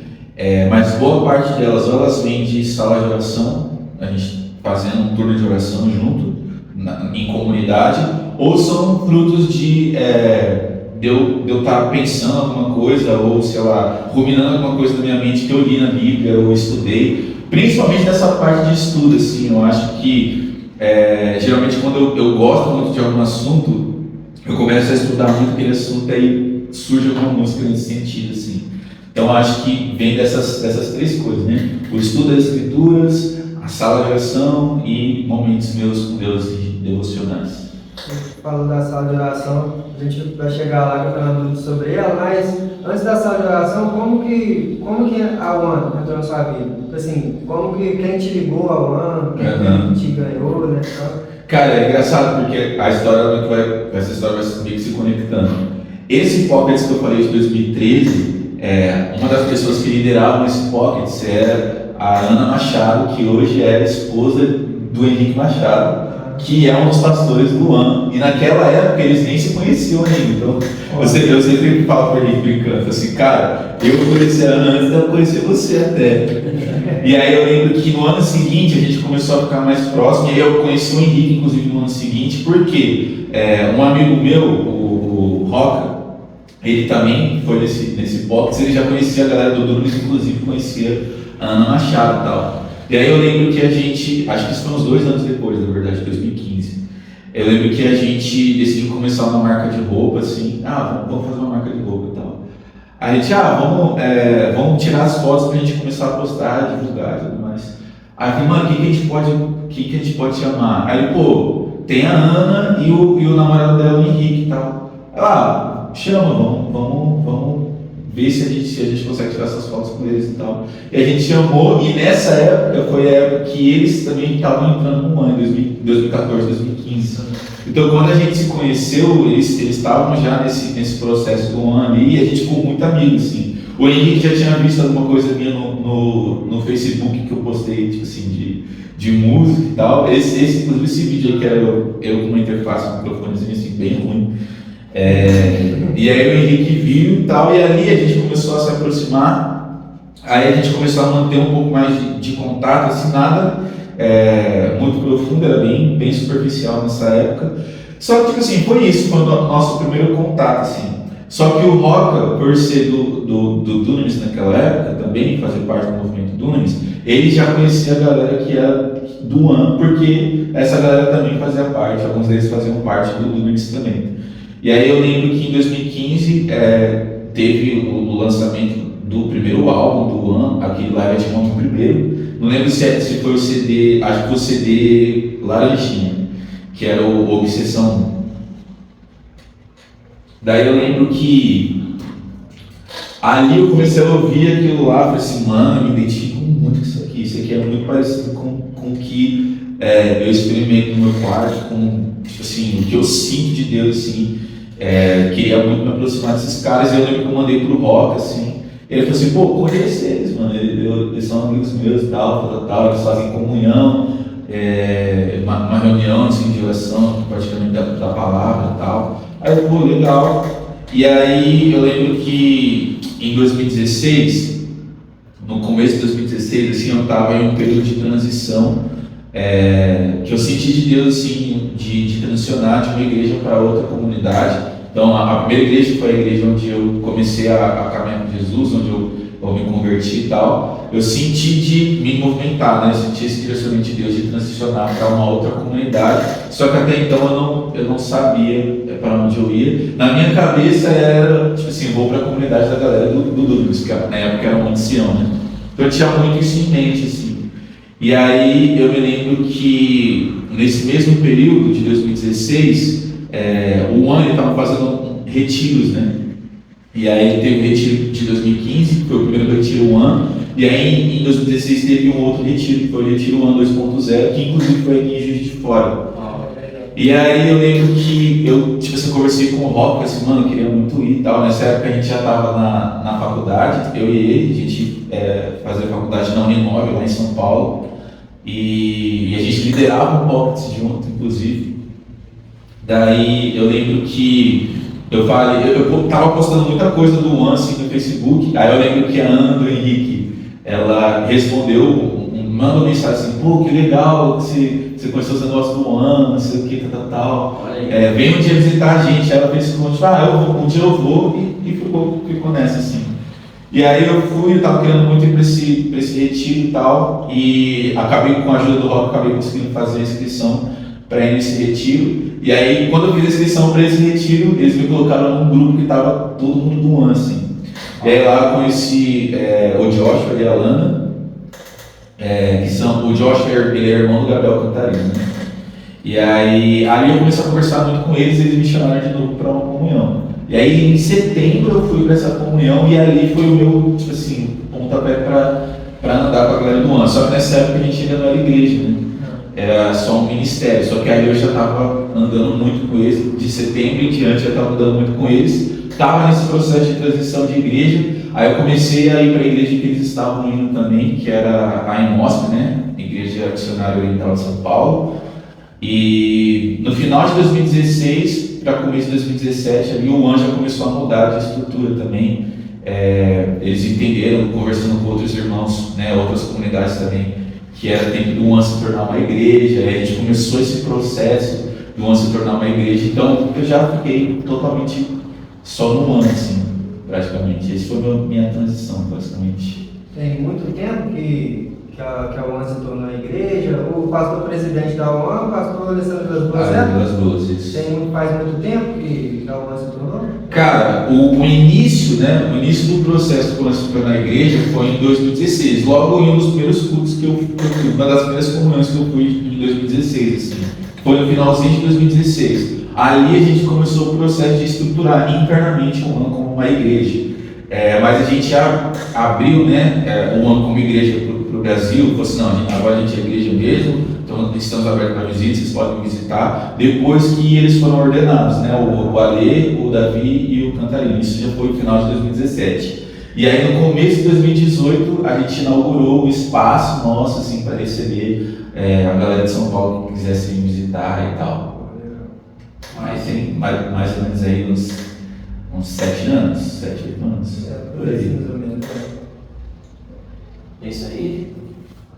mas boa parte delas, ou elas vêm de sala de oração, a gente fazendo um turno de oração junto, em comunidade, ou são frutos de eu estar pensando alguma coisa, ou sei lá, ruminando alguma coisa na minha mente que eu li na Bíblia, ou estudei, principalmente nessa parte de estudo, assim, eu acho que geralmente quando eu gosto muito de algum assunto, eu começo a estudar muito aquele assunto, aí surge alguma música nesse sentido, assim. Então acho que vem dessas três coisas, né? O estudo das escrituras, a sala de oração e momentos meus com Deus devocionais. Você falou da sala de oração, a gente vai chegar lá que eu tenho uma dúvida sobre ela, mas antes da sala de oração, como que a One entrou na sua vida? Assim, quem te ligou a One, quem te ganhou, né? Cara, é engraçado porque essa história vai meio que se conectando. Esse Pockets que eu falei de 2013, uma das pessoas que lideravam esse Pockets era a Ana Machado, que hoje é a esposa do Henrique Machado, que é um dos pastores do One. E naquela época eles nem se conheciam ainda. Então, eu sempre falo para ele brincando assim, cara, eu conheci a Ana antes de eu conhecer você até. E aí eu lembro que no ano seguinte a gente começou a ficar mais próximo, e aí eu conheci o Henrique, inclusive, no ano seguinte, porque um amigo meu, o Roca, ele também foi nesse box, ele já conhecia a galera do Dunamis, inclusive conhecia a Ana Machado e tal. E aí eu lembro que a gente, acho que isso foi uns 2 anos depois, na verdade, 2015. Eu lembro que a gente decidiu começar uma marca de roupa, assim, vamos fazer uma marca de roupa e tal. Aí a gente, vamos tirar as fotos pra gente começar a postar, divulgar e tudo mais. Aí eu falei, mano, quem que a gente pode chamar? Aí ele, tem a Ana e o namorado dela, o Henrique e tal. Chama, vamos ver se a gente consegue tirar essas fotos com eles e tal. E a gente chamou, e nessa época foi a época que eles também estavam entrando no One, em 2014, 2015. Então quando a gente se conheceu, eles estavam já nesse processo do One ali, e a gente ficou muito amigo, assim. O Henrique já tinha visto alguma coisa minha no Facebook que eu postei, tipo assim, de música e tal. Inclusive esse vídeo aí que era eu com uma interface, um microfonezinho assim, bem ruim. E aí o Henrique viu e tal, e ali a gente começou a se aproximar, aí a gente começou a manter um pouco mais de contato, assim, nada muito profundo, era bem superficial nessa época. Só que, tipo assim, foi o nosso primeiro contato, assim. Só que o Roca, por ser do Dunamis naquela época, também fazer parte do movimento Dunamis, ele já conhecia a galera que era do One, porque essa galera também fazia parte, alguns deles faziam parte do Dunamis também. E aí eu lembro que em 2015 teve o lançamento do primeiro álbum do One, aquele Live at Home primeiro. Não lembro se foi o CD, acho que foi o CD Laranjinha, que era o Obsessão 1. Daí eu lembro que ali eu comecei a ouvir aquilo lá, falei assim, mano, eu me identifico muito com isso aqui é muito parecido com o que eu experimento no meu quarto, com tipo assim, o que eu sinto de Deus, assim. Queria muito me aproximar desses caras, e eu lembro que eu mandei pro Rock, assim, ele falou assim, conhece eles, mano, eles são amigos meus e tal, eles fazem comunhão, uma reunião assim, de oração, praticamente da palavra e tal. Aí eu, legal. E aí eu lembro que em 2016, no começo de 2016, assim, eu estava em um período de transição, que eu senti de Deus, assim, de transicionar de uma igreja para outra comunidade. Então, a primeira igreja foi a igreja onde eu comecei a caminhar com Jesus, onde eu me converti e tal. Eu senti de me movimentar, né? Eu senti esse direcionamento de Deus de transicionar para uma outra comunidade. Só que até então eu não sabia para onde eu ia. Na minha cabeça era, tipo assim, vou para a comunidade da galera do Dunamis, que na época era Monte Sião, né? Então eu tinha muito isso em mente, assim. E aí eu me lembro que nesse mesmo período de 2016, o One estava fazendo retiros, né? E aí teve o retiro de 2015, que foi o primeiro retiro One, e aí em 2016 teve um outro retiro, que foi o retiro One 2.0, que inclusive foi aqui em Juiz de Fora. E aí eu lembro que eu, tipo assim, conversei com o Rock, assim, mano, eu queria muito ir e tal. Nessa época a gente já estava na faculdade, eu e ele, a gente fazia faculdade na Uninove, lá em São Paulo, e a gente liderava um Pockets junto, inclusive. Daí eu lembro que eu tava postando muita coisa do One assim, no Facebook, aí eu lembro que a Ana do Henrique, ela respondeu, manda uma mensagem assim, que legal que você conheceu os negócios do One, não sei o que, tal. Vem um dia visitar a gente, aí ela fez um dia eu vou, e ficou nessa assim. E aí eu tava querendo muito ir pra esse retiro e tal, e acabei, com a ajuda do Rob, acabei conseguindo fazer a inscrição para ir nesse retiro. E aí, quando eu fiz a inscrição para esse retiro, eles me colocaram num grupo que tava todo mundo do ano, assim. E aí lá eu conheci o Joshua e a Alana, que são, o Joshua ele é irmão do Gabriel Cantarino, né? E aí ali eu comecei a conversar muito com eles e eles me chamaram de novo para uma comunhão. E aí em setembro eu fui para essa comunhão e ali foi o meu, tipo assim, pontapé para andar com a galera do ano. Só que nessa época a gente ainda não era igreja, né? Era só um ministério. Só que aí eu já estava andando muito com eles, de setembro em diante eu estava andando muito com eles. Estava nesse processo de transição de igreja. Aí eu comecei a ir para a igreja que eles estavam indo também, que era a IMOSP, né? Igreja Missionária Oriental de São Paulo. E no final de 2016 para começo de 2017, ali o Anjo começou a mudar de estrutura também. Eles entenderam, conversando com outros irmãos, né, outras comunidades também, que era tempo do One se tornar uma igreja. Aí a gente começou esse processo do One se tornar uma igreja. Então eu já fiquei totalmente só no One, assim, praticamente. Essa foi minha transição, basicamente. Tem muito tempo que a UAN se tornou a igreja. O pastor presidente da UAN, o pastor Alessandro das Boas, das Boas, isso. Faz muito tempo que a UAN se tornou? Cara, o início, né, o início do processo do se tornar a igreja foi em 2016, logo em um dos primeiros cultos que eu fui, uma das primeiras comunhões que eu fui em 2016, assim, foi no finalzinho de 2016. Ali a gente começou o processo de estruturar internamente o UAN como uma igreja. Mas a gente já abriu, né, o UAN como igreja para o Brasil, falou assim, não, agora a gente é igreja mesmo, então estamos abertos para visita, vocês podem visitar, depois que eles foram ordenados, né, o Ale, o Davi e o Cantarino. Isso já foi no final de 2017. E aí no começo de 2018 a gente inaugurou o espaço nosso, assim, para receber a galera de São Paulo que quisesse vir visitar e tal. Mas tem mais ou menos aí uns 7 anos, 7, 8 anos. Por aí. É isso aí.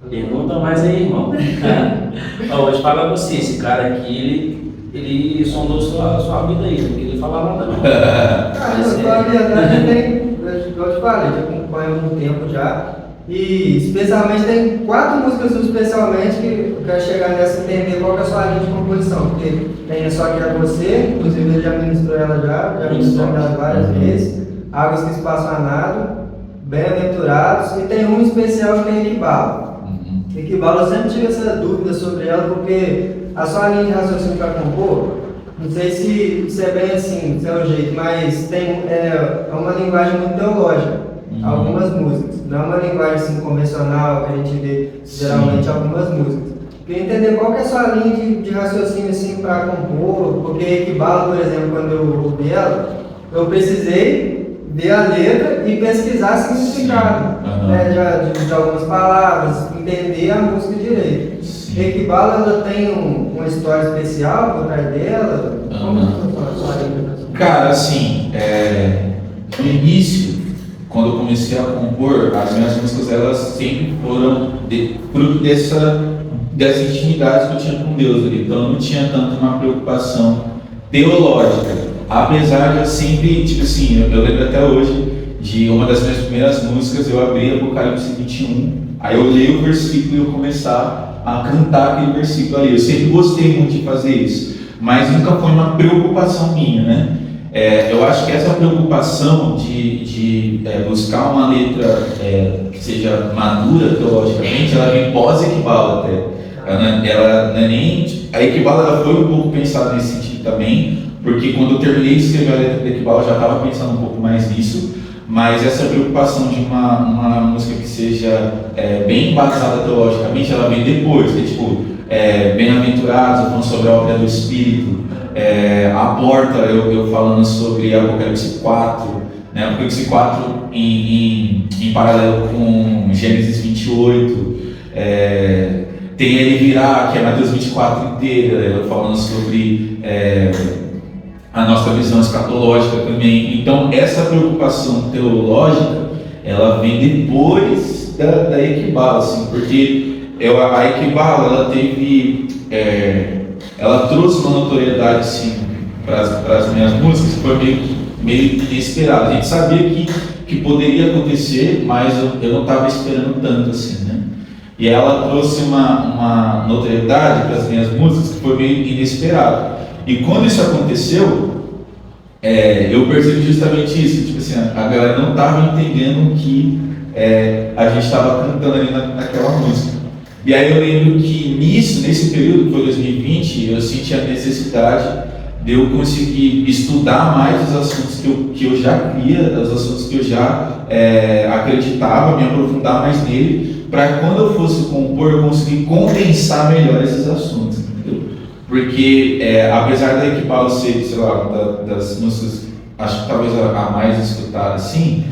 Pergunta mais aí, irmão. Eu vou te falar pra você, esse cara aqui, ele sondou sua vida aí, não queria falar nada não. A verdade tem, eu te falei, já acompanho há algum tempo já. E especialmente tem 4 músicas especialmente que eu quero chegar nessa e entender qual que é a sua linha de composição. Porque tem a Só Que É Você, inclusive ele já ministrou ela já ministrou ela várias vezes. Águas que Espaçam a Nada, Bem-aventurados, e tem um especial que é Equibala. Equibala, eu sempre tive essa dúvida sobre ela, porque a sua linha de raciocínio para compor, não sei se é bem assim, se é o jeito, mas é uma linguagem muito teológica. Algumas músicas, não é uma linguagem assim convencional que a gente vê geralmente algumas músicas. Queria entender qual que é a sua linha de raciocínio assim para compor, porque Equibala, por exemplo, quando eu ouvi ela, eu precisei ver a letra e pesquisar significado de algumas palavras, entender a música direito. Equibala, ela tem uma história especial por trás dela? Como funciona a sua linha de raciocínio? Cara, assim, no início, quando eu comecei a compor, as minhas músicas elas sempre foram fruto dessa intimidade que eu tinha com Deus ali. Então eu não tinha tanto uma preocupação teológica, apesar de eu sempre, tipo assim, eu lembro até hoje de uma das minhas primeiras músicas, eu abri Apocalipse 21, aí eu leio o versículo e eu começar a cantar aquele versículo ali. Eu sempre gostei muito de fazer isso, mas nunca foi uma preocupação minha, né? Eu acho que essa preocupação de buscar uma letra que seja madura teologicamente, ela vem pós-Equibala até. Ela não é nem. A Equibala ela foi um pouco pensada nesse sentido também, porque quando eu terminei de escrever a letra da Equibala eu já estava pensando um pouco mais nisso, mas essa preocupação de uma música que seja bem embasada teologicamente, ela vem depois, que é tipo, Bem-aventurados, falando sobre a obra do Espírito. A porta, eu falando sobre Apocalipse 4, né? Apocalipse 4 em paralelo com Gênesis 28, tem Ele Virá, que é Mateus 24 inteira, eu falando sobre a nossa visão escatológica também. Então essa preocupação teológica, ela vem depois da Equibala, assim, porque a Equibala, ela teve... ela trouxe uma notoriedade assim, para as minhas músicas que foi meio inesperado. A gente sabia que que poderia acontecer, mas eu não estava esperando tanto assim, né? E ela trouxe uma notoriedade para as minhas músicas que foi meio inesperado. E quando isso aconteceu, eu percebi justamente isso, tipo assim, a galera não estava entendendo o que a gente estava cantando ali naquela música. E aí eu lembro que nesse período, que foi 2020, eu senti a necessidade de eu conseguir estudar mais os assuntos que eu já cria, os assuntos que eu já acreditava, me aprofundar mais nele, para quando eu fosse compor, eu conseguir condensar melhor esses assuntos, entendeu? Porque apesar da Equibalo ser, sei lá, das músicas, acho que talvez a mais escutada assim,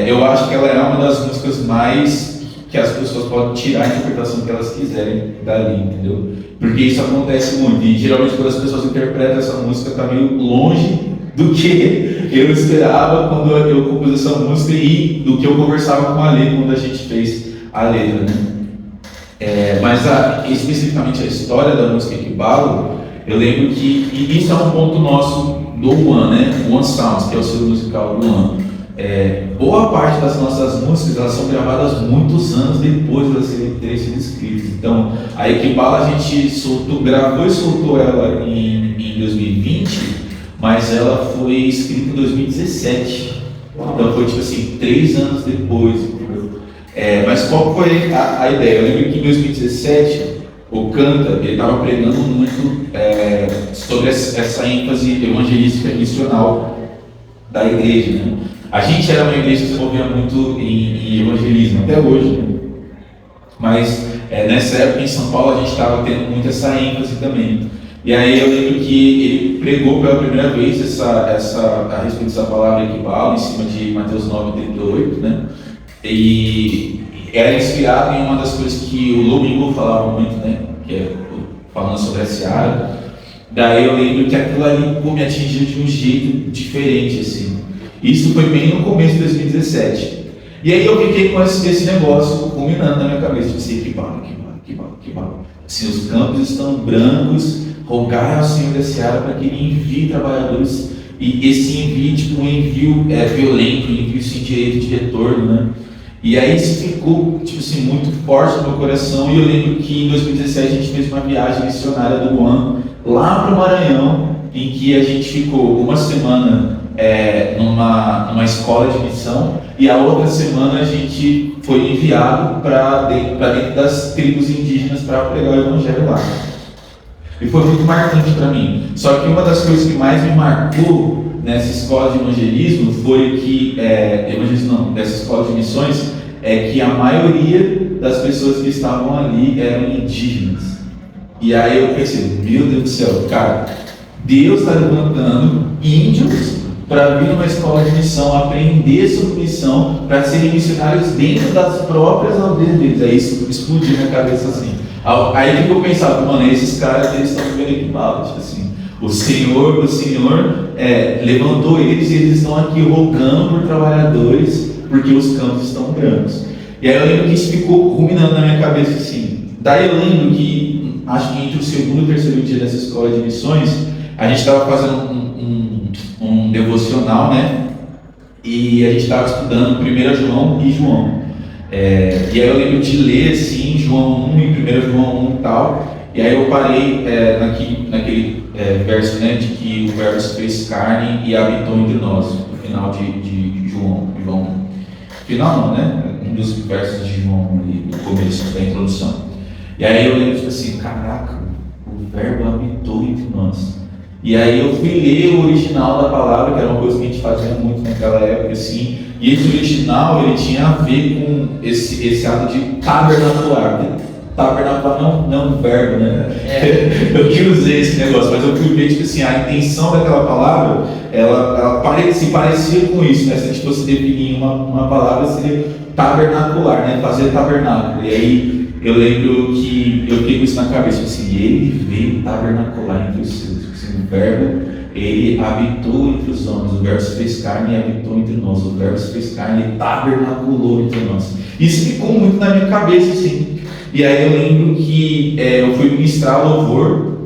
eu acho que ela é uma das músicas mais que as pessoas podem tirar a interpretação que elas quiserem dali, entendeu? Porque isso acontece muito, e geralmente quando as pessoas interpretam essa música está meio longe do que eu esperava quando eu compus essa música e do que eu conversava com a Lê quando a gente fez a letra, né? Mas especificamente a história da música Equibalo, eu lembro que, e isso é um ponto nosso do One, né? One Sounds, que é o selo musical do One. Boa parte das nossas músicas elas são gravadas muitos anos depois de elas terem sido escritas. Então, a Equibalo a gente gravou e soltou ela em 2020, mas ela foi escrita em 2017. Então foi tipo assim, 3 anos depois. Mas qual foi a ideia? Eu lembro que em 2017 o Canta ele estava pregando muito sobre essa ênfase evangelística e missional da igreja, né? A gente era uma igreja que se envolvia muito em evangelismo, até hoje, né? Mas nessa época em São Paulo a gente estava tendo muito essa ênfase também. E aí eu lembro que ele pregou pela primeira vez a respeito dessa palavra Equibalo, em cima de Mateus 9:38, né? E era inspirado em uma das coisas que o Lomingo falava muito, né? Que é falando sobre a seara. Daí eu lembro que aquilo ali me atingiu de um jeito diferente, assim. Isso foi bem no começo de 2017. E aí eu fiquei com esse negócio culminando na minha cabeça, tipo assim, Equibalo. Assim, os campos estão brancos, rogai ao Senhor da seara para que Ele envie trabalhadores, e esse envio, tipo um envio violento, um envio sem direito de retorno, né? E aí isso ficou, tipo assim, muito forte no meu coração, e eu lembro que em 2017 a gente fez uma viagem missionária do One, lá para o Maranhão, em que a gente ficou uma semana numa escola de missão, e a outra semana a gente foi enviado para dentro das tribos indígenas para pregar o evangelho lá. E foi muito marcante para mim. Só que uma das coisas que mais me marcou nessa escola de evangelismo foi que, dessa escola de missões, é que a maioria das pessoas que estavam ali eram indígenas. E aí eu pensei, meu Deus do céu, cara, Deus está levantando índios para vir numa escola de missão, aprender sobre missão, para serem missionários dentro das próprias aldeias deles. Aí isso explodiu na minha cabeça assim. Aí que eu pensava, mano, esses caras eles estão vivendo Equibalo, tipo assim, o Senhor levantou eles e eles estão aqui rogando por trabalhadores, porque os campos estão brancos. E aí eu lembro que isso ficou ruminando na minha cabeça assim. Daí eu lembro que, acho que entre o segundo e o terceiro dia dessa escola de missões, a gente estava fazendo um devocional, né? E a gente estava estudando 1 João e João. E aí eu lembro de ler assim, João 1 e 1 João 1 e tal. E aí eu parei naquele verso, né, de que o verbo se fez carne e habitou entre nós, no final de João 1. Final não, né? Um dos versos de João ali, no começo da introdução. E aí eu lembro assim, caraca, o verbo habitou entre nós. E aí eu fui ler o original da palavra, que era uma coisa que a gente fazia muito naquela época, assim. E esse original, ele tinha a ver com esse ato de tabernacular. Tabernacular não é um verbo, né? Eu que usei esse negócio, mas eu fui ver, tipo assim, a intenção daquela palavra, ela parecia com isso, né? Se a gente fosse definir uma palavra, seria tabernacular, né? Fazer tabernáculo. E aí eu lembro que eu fiquei com isso na cabeça, tipo assim, ele veio tabernacular entre os seus. O verbo, ele habitou entre os homens, o verbo se fez carne e habitou entre nós, o verbo se fez carne e tabernaculou entre nós. Isso ficou muito na minha cabeça, assim. E aí eu lembro que eu fui ministrar louvor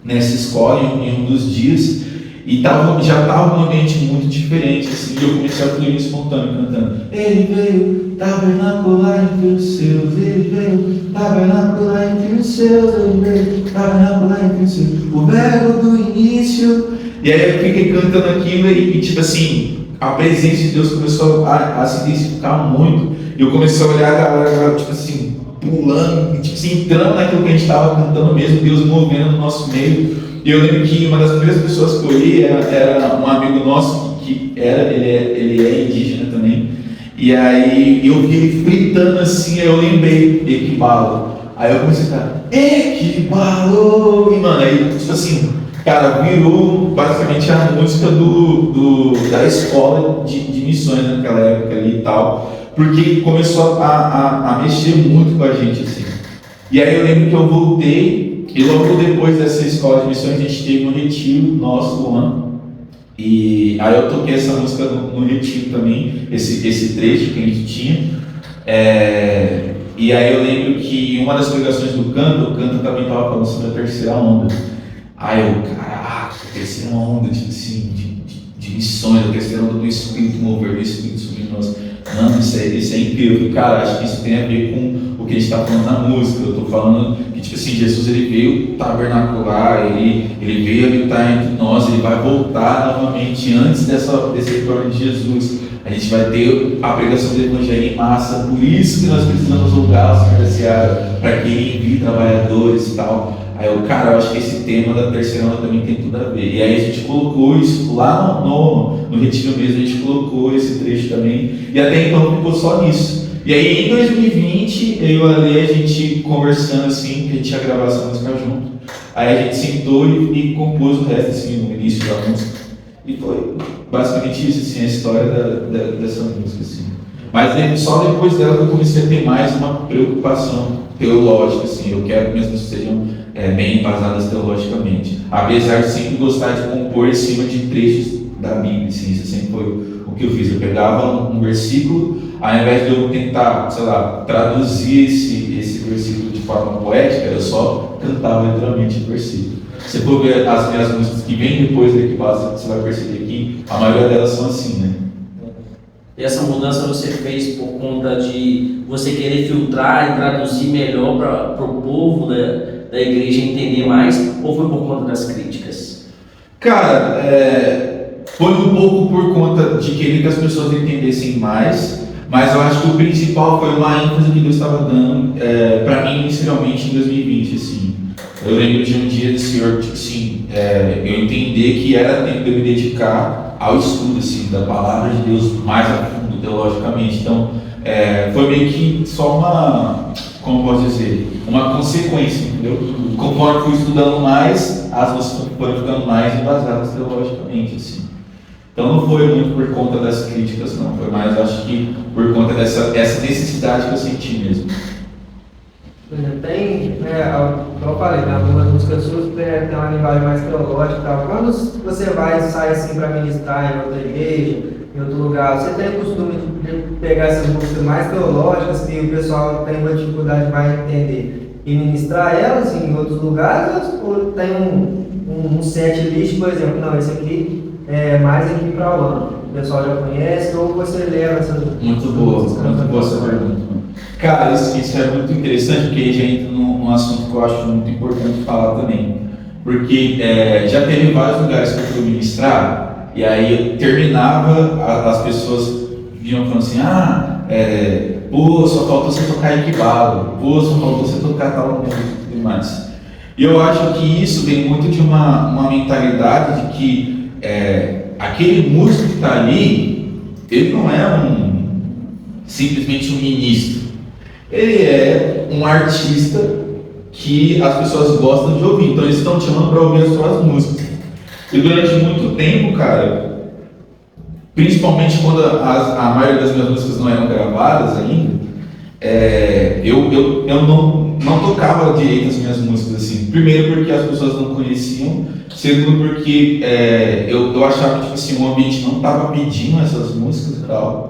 nessa escola em um dos dias, e já estava um ambiente muito diferente, assim, e eu comecei a fluir espontâneo, cantando. Ele veio tabernacular entre os seus, ele veio tabernacular entre os seus, ele veio tabernacular entre os seus, o verbo do início. E aí eu fiquei cantando aquilo e tipo assim, a presença de Deus começou a se intensificar muito. E eu comecei a olhar a galera, tipo assim, pulando, tipo assim, entrando naquilo que a gente estava cantando mesmo, Deus movendo no nosso meio. E eu lembro que uma das primeiras pessoas que eu li era um amigo nosso ele é indígena também. E aí eu vi ele fritando assim, aí eu lembrei Equibalo. Aí eu comecei a ficar, Equibalo! E mano, aí tipo assim, cara, virou basicamente a música da escola de missões naquela época ali e tal. Porque começou a mexer muito com a gente assim. E aí eu lembro que eu voltei, e logo depois dessa escola de missões a gente teve um retiro nosso do ano. E aí eu toquei essa música no retiro também, esse trecho que a gente tinha. E aí eu lembro que em uma das pregações do canto, o canto também estava falando sobre a terceira onda. Aí eu, caraca, a terceira onda tipo assim, de missões, a terceira onda do Espírito, mover do Espírito sobre nós. Mano, isso é incrível. Cara, acho que isso tem a ver com o que a gente está falando na música. Eu estou falando que, tipo assim, Jesus ele veio tabernacular, ele veio habitar entre nós, ele vai voltar novamente antes desse retorno de Jesus. A gente vai ter a pregação do Evangelho em massa, por isso que nós precisamos julgar o Senhor da Seara, para que ele envie trabalhadores e tal. Aí eu, cara, eu acho que esse tema da terceira onda também tem tudo a ver. E aí a gente colocou isso lá no retiro mesmo, a gente colocou esse trecho também. E até então ficou só nisso. E aí em 2020, eu e o Ale, a gente conversando assim, que a gente ia gravar essa música junto. Aí a gente sentou e compôs o resto assim, no início da música. E foi basicamente isso, assim, a história dessa música. Assim. Mas só depois dela que eu comecei a ter mais uma preocupação teológica. Assim. Eu quero que minhas músicas sejam bem embasadas teologicamente. Apesar de sempre gostar de compor em cima de trechos da Bíblia, assim, isso sempre foi o que eu fiz. Eu pegava um versículo, ao invés de eu tentar, sei lá, traduzir esse versículo de forma poética, eu só cantava literalmente o versículo. Se você for ver as minhas músicas que vêm depois daqui, você vai perceber que a maioria delas são assim, né? E essa mudança você fez por conta de você querer filtrar e traduzir melhor para o povo da igreja entender mais, ou foi por conta das críticas? Cara, foi um pouco por conta de querer que as pessoas entendessem mais, mas eu acho que o principal foi uma ênfase que Deus estava dando para mim inicialmente em 2020, assim. Eu lembro de um dia do Senhor, tipo assim, eu entender que era tempo de eu me dedicar ao estudo, assim, da palavra de Deus mais a fundo, teologicamente. Então, foi meio que só uma, como posso dizer, uma consequência, entendeu? Conforme fui estudando mais, as músicas foram ficando mais embasadas teologicamente, assim. Então não foi muito por conta das críticas, não. Foi mais, acho que, por conta dessa necessidade que eu senti mesmo. Tem, como eu falei, tem algumas músicas suas que tem uma linguagem mais teológica e tal. Quando você sai assim para ministrar em outra igreja, em outro lugar, você tem o costume de pegar essas músicas mais teológicas que o pessoal tem uma dificuldade mais de entender e ministrar elas em outros lugares, ou tem um set list, por exemplo, não, esse aqui é mais aqui para o ano, o pessoal já conhece, ou você leva essas muito boa essa pergunta. Cara, isso é muito interessante, porque aí já entra num assunto que eu acho muito importante falar também. Porque já teve vários lugares que eu fui ministrar, e aí eu terminava, as pessoas vinham falando assim, pô, só faltou você tocar Equibalo, pô, só faltou você tocar tal música e tudo mais. E eu acho que isso vem muito de uma mentalidade de que aquele músico que está ali, ele não é simplesmente um ministro. Ele é um artista que as pessoas gostam de ouvir, então eles estão te chamando para ouvir as suas músicas. E durante muito tempo, cara, principalmente quando a maioria das minhas músicas não eram gravadas ainda, eu não tocava direito as minhas músicas assim. Primeiro porque as pessoas não conheciam, segundo porque eu achava que tipo assim, o ambiente não estava pedindo essas músicas e tal.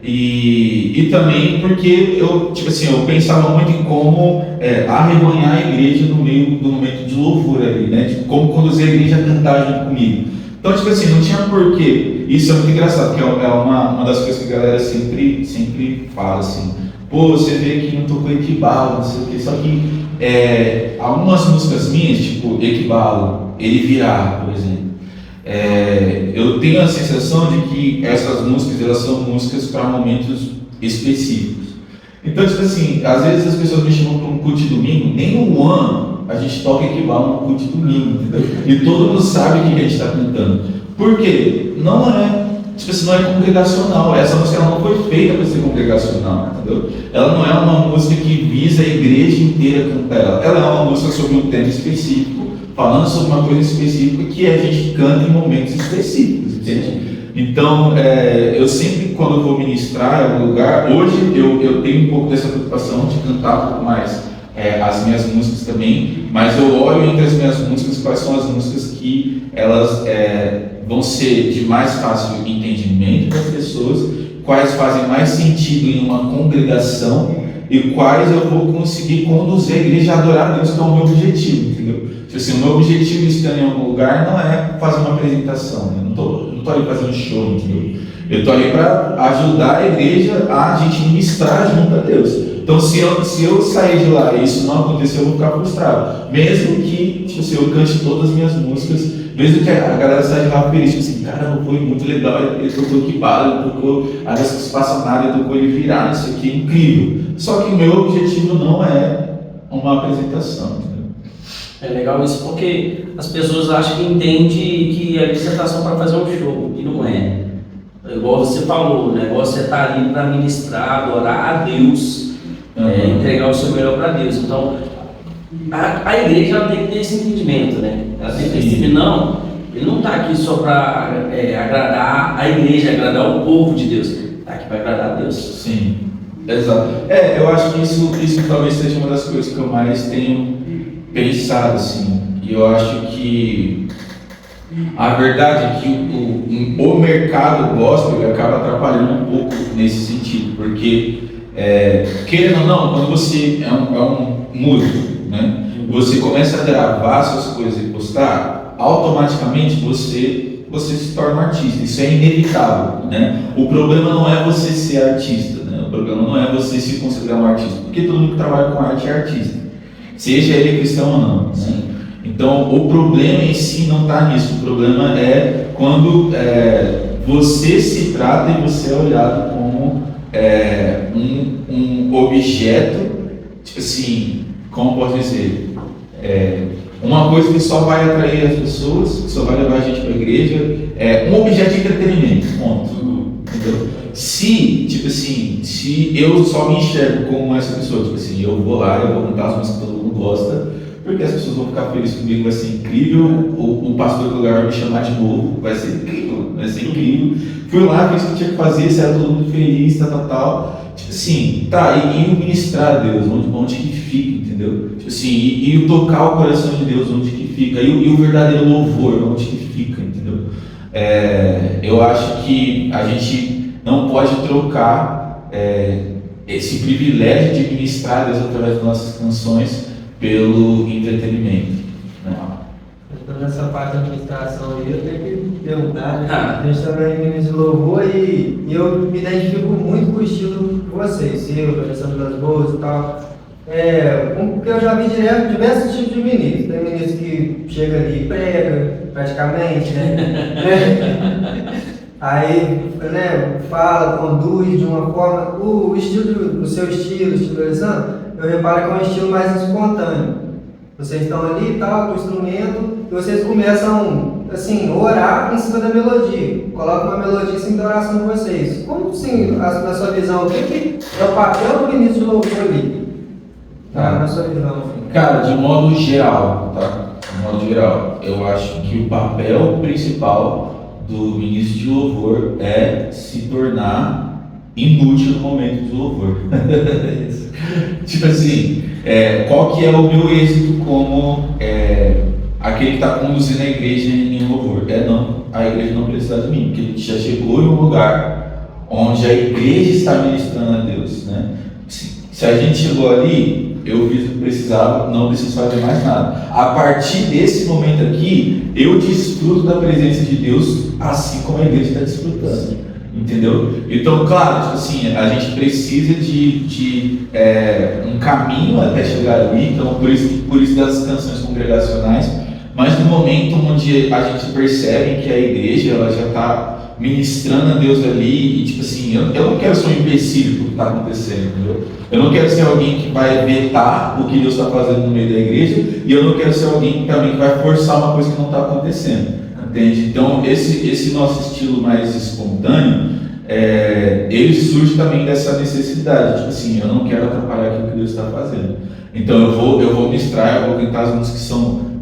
E também porque eu pensava muito em como arrebanhar a igreja no meio do momento de louvor ali, né? De como conduzir a igreja a cantar junto comigo. Então, tipo assim, não tinha porquê. Isso é muito engraçado, porque é uma das coisas que a galera sempre fala assim. Pô, você vê que não tocou Equibalo, não sei o quê. Só que algumas músicas minhas, tipo Equibalo, Ele Virá, por exemplo, eu tenho a sensação de que essas músicas, elas são músicas para momentos específicos. Então, tipo assim, às vezes as pessoas me chamam para um culto de domingo, nem um ano a gente toca Equibalo no culto de domingo, entendeu? E todo mundo sabe o que a gente está cantando. Por quê? Não é congregacional. Essa música ela não foi feita para ser congregacional, entendeu? Ela não é uma música que visa a igreja inteira cantar ela. Ela é uma música sobre um tema específico, falando sobre uma coisa específica que a gente canta em momentos específicos, entende? Então, eu sempre, quando eu vou ministrar em algum lugar, hoje eu tenho um pouco dessa preocupação de cantar um pouco mais as minhas músicas também, mas eu olho entre as minhas músicas quais são as músicas que elas vão ser de mais fácil entendimento das pessoas, quais fazem mais sentido em uma congregação e quais eu vou conseguir conduzir a igreja a adorar a Deus, que é o meu objetivo, entendeu? Tipo assim, o meu objetivo de estar em algum lugar não é fazer uma apresentação, né? Não estou ali fazendo show, entendeu? Eu estou ali para ajudar a igreja a gente ministrar junto a Deus. Então, se eu sair de lá e isso não acontecer, eu vou ficar frustrado. Mesmo que tipo assim, eu cante todas as minhas músicas, mesmo que a galera saia de lá feliz, tipo assim, cara, foi muito legal, ele tocou Equibalo, ele tocou Águas que se passam nada, ele tocou Ele Virá, isso aqui é incrível. Só que o meu objetivo não é uma apresentação, entendeu? É legal isso porque as pessoas acham que entendem que a apresentação para fazer um show, e não é. Igual você falou, o negócio é estar ali para ministrar, adorar a Deus, entregar o seu melhor para Deus. Então, a igreja ela tem que ter esse entendimento, né? Ela tem que ter esse entendimento. Não, ele não está aqui só para agradar a igreja, agradar o povo de Deus. Está aqui para agradar a Deus. Sim, exato. Eu acho que isso talvez seja uma das coisas que eu mais tenho pensado, assim. E eu acho que a verdade é que o mercado gospel ele acaba atrapalhando um pouco nesse sentido, porque querendo ou não, quando você é um músico, né, você começa a gravar suas coisas e postar, automaticamente você se torna um artista. Isso é inevitável, né? O problema não é você ser artista, né? O problema não é você se considerar um artista, porque todo mundo que trabalha com arte é artista, seja ele cristão ou não, né? Então, o problema em si não está nisso. O problema é quando você se trata e você é olhado como um objeto, tipo assim, como posso dizer, uma coisa que só vai atrair as pessoas, que só vai levar a gente para a igreja, um objeto de entretenimento, ponto. Entendeu? Se eu só me enxergo como essa pessoa, tipo assim, eu vou lá, eu vou cantar as músicas que todo mundo gosta, porque as pessoas vão ficar felizes comigo, vai ser incrível, o pastor do lugar vai me chamar de novo, vai ser incrível. Fui lá, fiz o que tinha que fazer, saiu todo mundo feliz, tal. Tipo assim, e o ministrar a Deus, onde que fica, entendeu? Tipo assim, e o tocar o coração de Deus, onde que fica, e o verdadeiro louvor, onde que fica, entendeu? Eu acho que a gente não pode trocar esse privilégio de ministrar a Deus através das nossas canções pelo entretenimento, né? Então, nessa parte da administração aí, eu tenho que perguntar, né? A gente também ministra louvor e eu me identifico muito com o estilo de vocês, seu, Alessandro das Boas e tal. Porque eu já vi diversos tipos de ministros. Tem ministro que chega ali e prega, praticamente, né? Aí, né, fala, conduz de uma forma. O seu estilo do Alessandro, eu reparo que é um estilo mais espontâneo. Vocês estão ali e tal, com o instrumento, e vocês começam, assim, a orar em cima da melodia. Colocam uma melodia em cima da oração de vocês. Como, assim, na sua visão, o que é o papel do ministro de louvor ali? Na sua visão, assim. Cara, de modo geral, eu acho que o papel principal do ministro de louvor é se tornar inútil no momento de louvor. Tipo assim, qual que é o meu êxito como aquele que está conduzindo a igreja em louvor? A igreja não precisa de mim, porque a gente já chegou em um lugar onde a igreja está ministrando a Deus, né? Se a gente chegou ali, eu fiz o que precisava, não preciso fazer mais nada. A partir desse momento aqui, eu desfruto da presença de Deus, assim como a igreja está desfrutando. Entendeu? Então, claro, tipo assim, a gente precisa de um caminho até chegar ali, então por isso das canções congregacionais, mas no momento onde a gente percebe que a igreja ela já está ministrando a Deus ali, e tipo assim, eu não quero ser um imbecil do que está acontecendo, entendeu? Eu não quero ser alguém que vai vetar o que Deus está fazendo no meio da igreja, e eu não quero ser alguém também que vai forçar uma coisa que não está acontecendo, entende? Então, esse nosso estilo mais espontâneo, ele surge também dessa necessidade, tipo assim, eu não quero atrapalhar aquilo que Deus está fazendo. Então, eu vou ministrar, eu vou cantar as músicas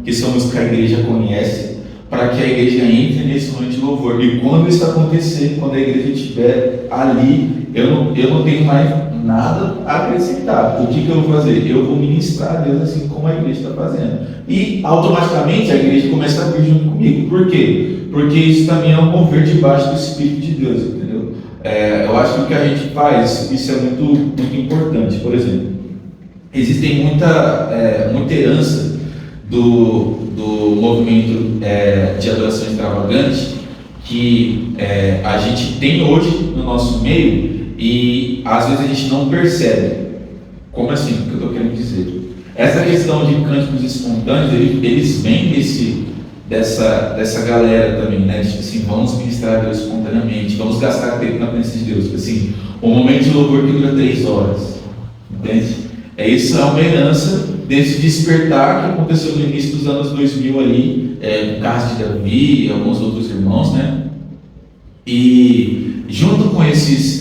que são músicas que a igreja conhece, para que a igreja entre nesse momento de louvor. E quando isso acontecer, quando a igreja estiver ali, eu não tenho mais nada a acrescentar. O que eu vou fazer? Eu vou ministrar a Deus assim como a igreja está fazendo. E automaticamente a igreja começa a vir junto comigo. Por quê? Porque isso também é um mover debaixo do Espírito de Deus, entendeu? Eu acho que o que a gente faz, isso é muito, muito importante. Por exemplo, existem muita herança do movimento de adoração extravagante que a gente tem hoje no nosso meio e às vezes a gente não percebe. Como assim? O que eu estou querendo dizer? Essa questão de cânticos espontâneos, eles vêm dessa galera também, né? Tipo assim, vamos ministrar a Deus espontaneamente, vamos gastar tempo na presença de Deus. Tipo assim, um momento de louvor que dura 3 horas, entende? Isso é uma herança desse despertar que aconteceu no início dos anos 2000 ali, com Carlos de Davi e alguns outros irmãos, né? E junto com esse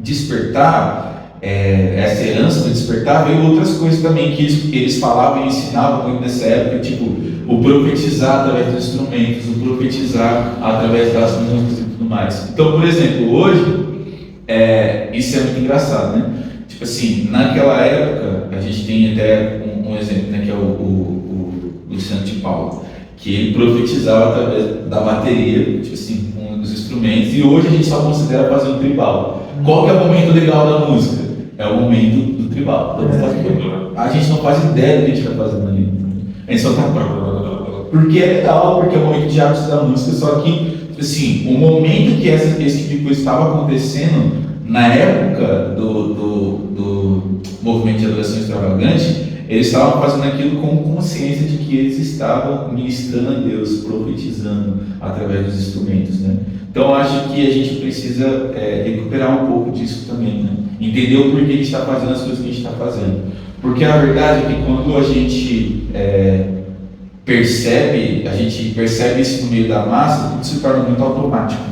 despertar, essa herança do despertar, veio outras coisas também que eles falavam e ensinavam muito nessa época, tipo o profetizar através dos instrumentos, o profetizar através das músicas e tudo mais. Então, por exemplo, hoje, isso é muito engraçado, né? Tipo assim, naquela época, a gente tem até um exemplo, né, que é o Luciano de Paula, que ele profetizava através da bateria, tipo assim, um dos instrumentos, e hoje a gente só considera fazer um tribal. Qual que é o momento legal da música? É o momento do tribal. A gente não faz ideia do que a gente está fazendo ali. A gente só tá... Porque é legal, porque é o momento de ápice da música, só que, tipo assim, o momento que esse tipo de coisa estava acontecendo, na época do movimento de adoração extravagante, eles estavam fazendo aquilo com consciência de que eles estavam ministrando a Deus, profetizando através dos instrumentos, né? Então, eu acho que a gente precisa recuperar um pouco disso também, né? Entender o porquê a gente está fazendo as coisas que a gente está fazendo. Porque a verdade é que quando a gente percebe isso no meio da massa, tudo se torna muito automático.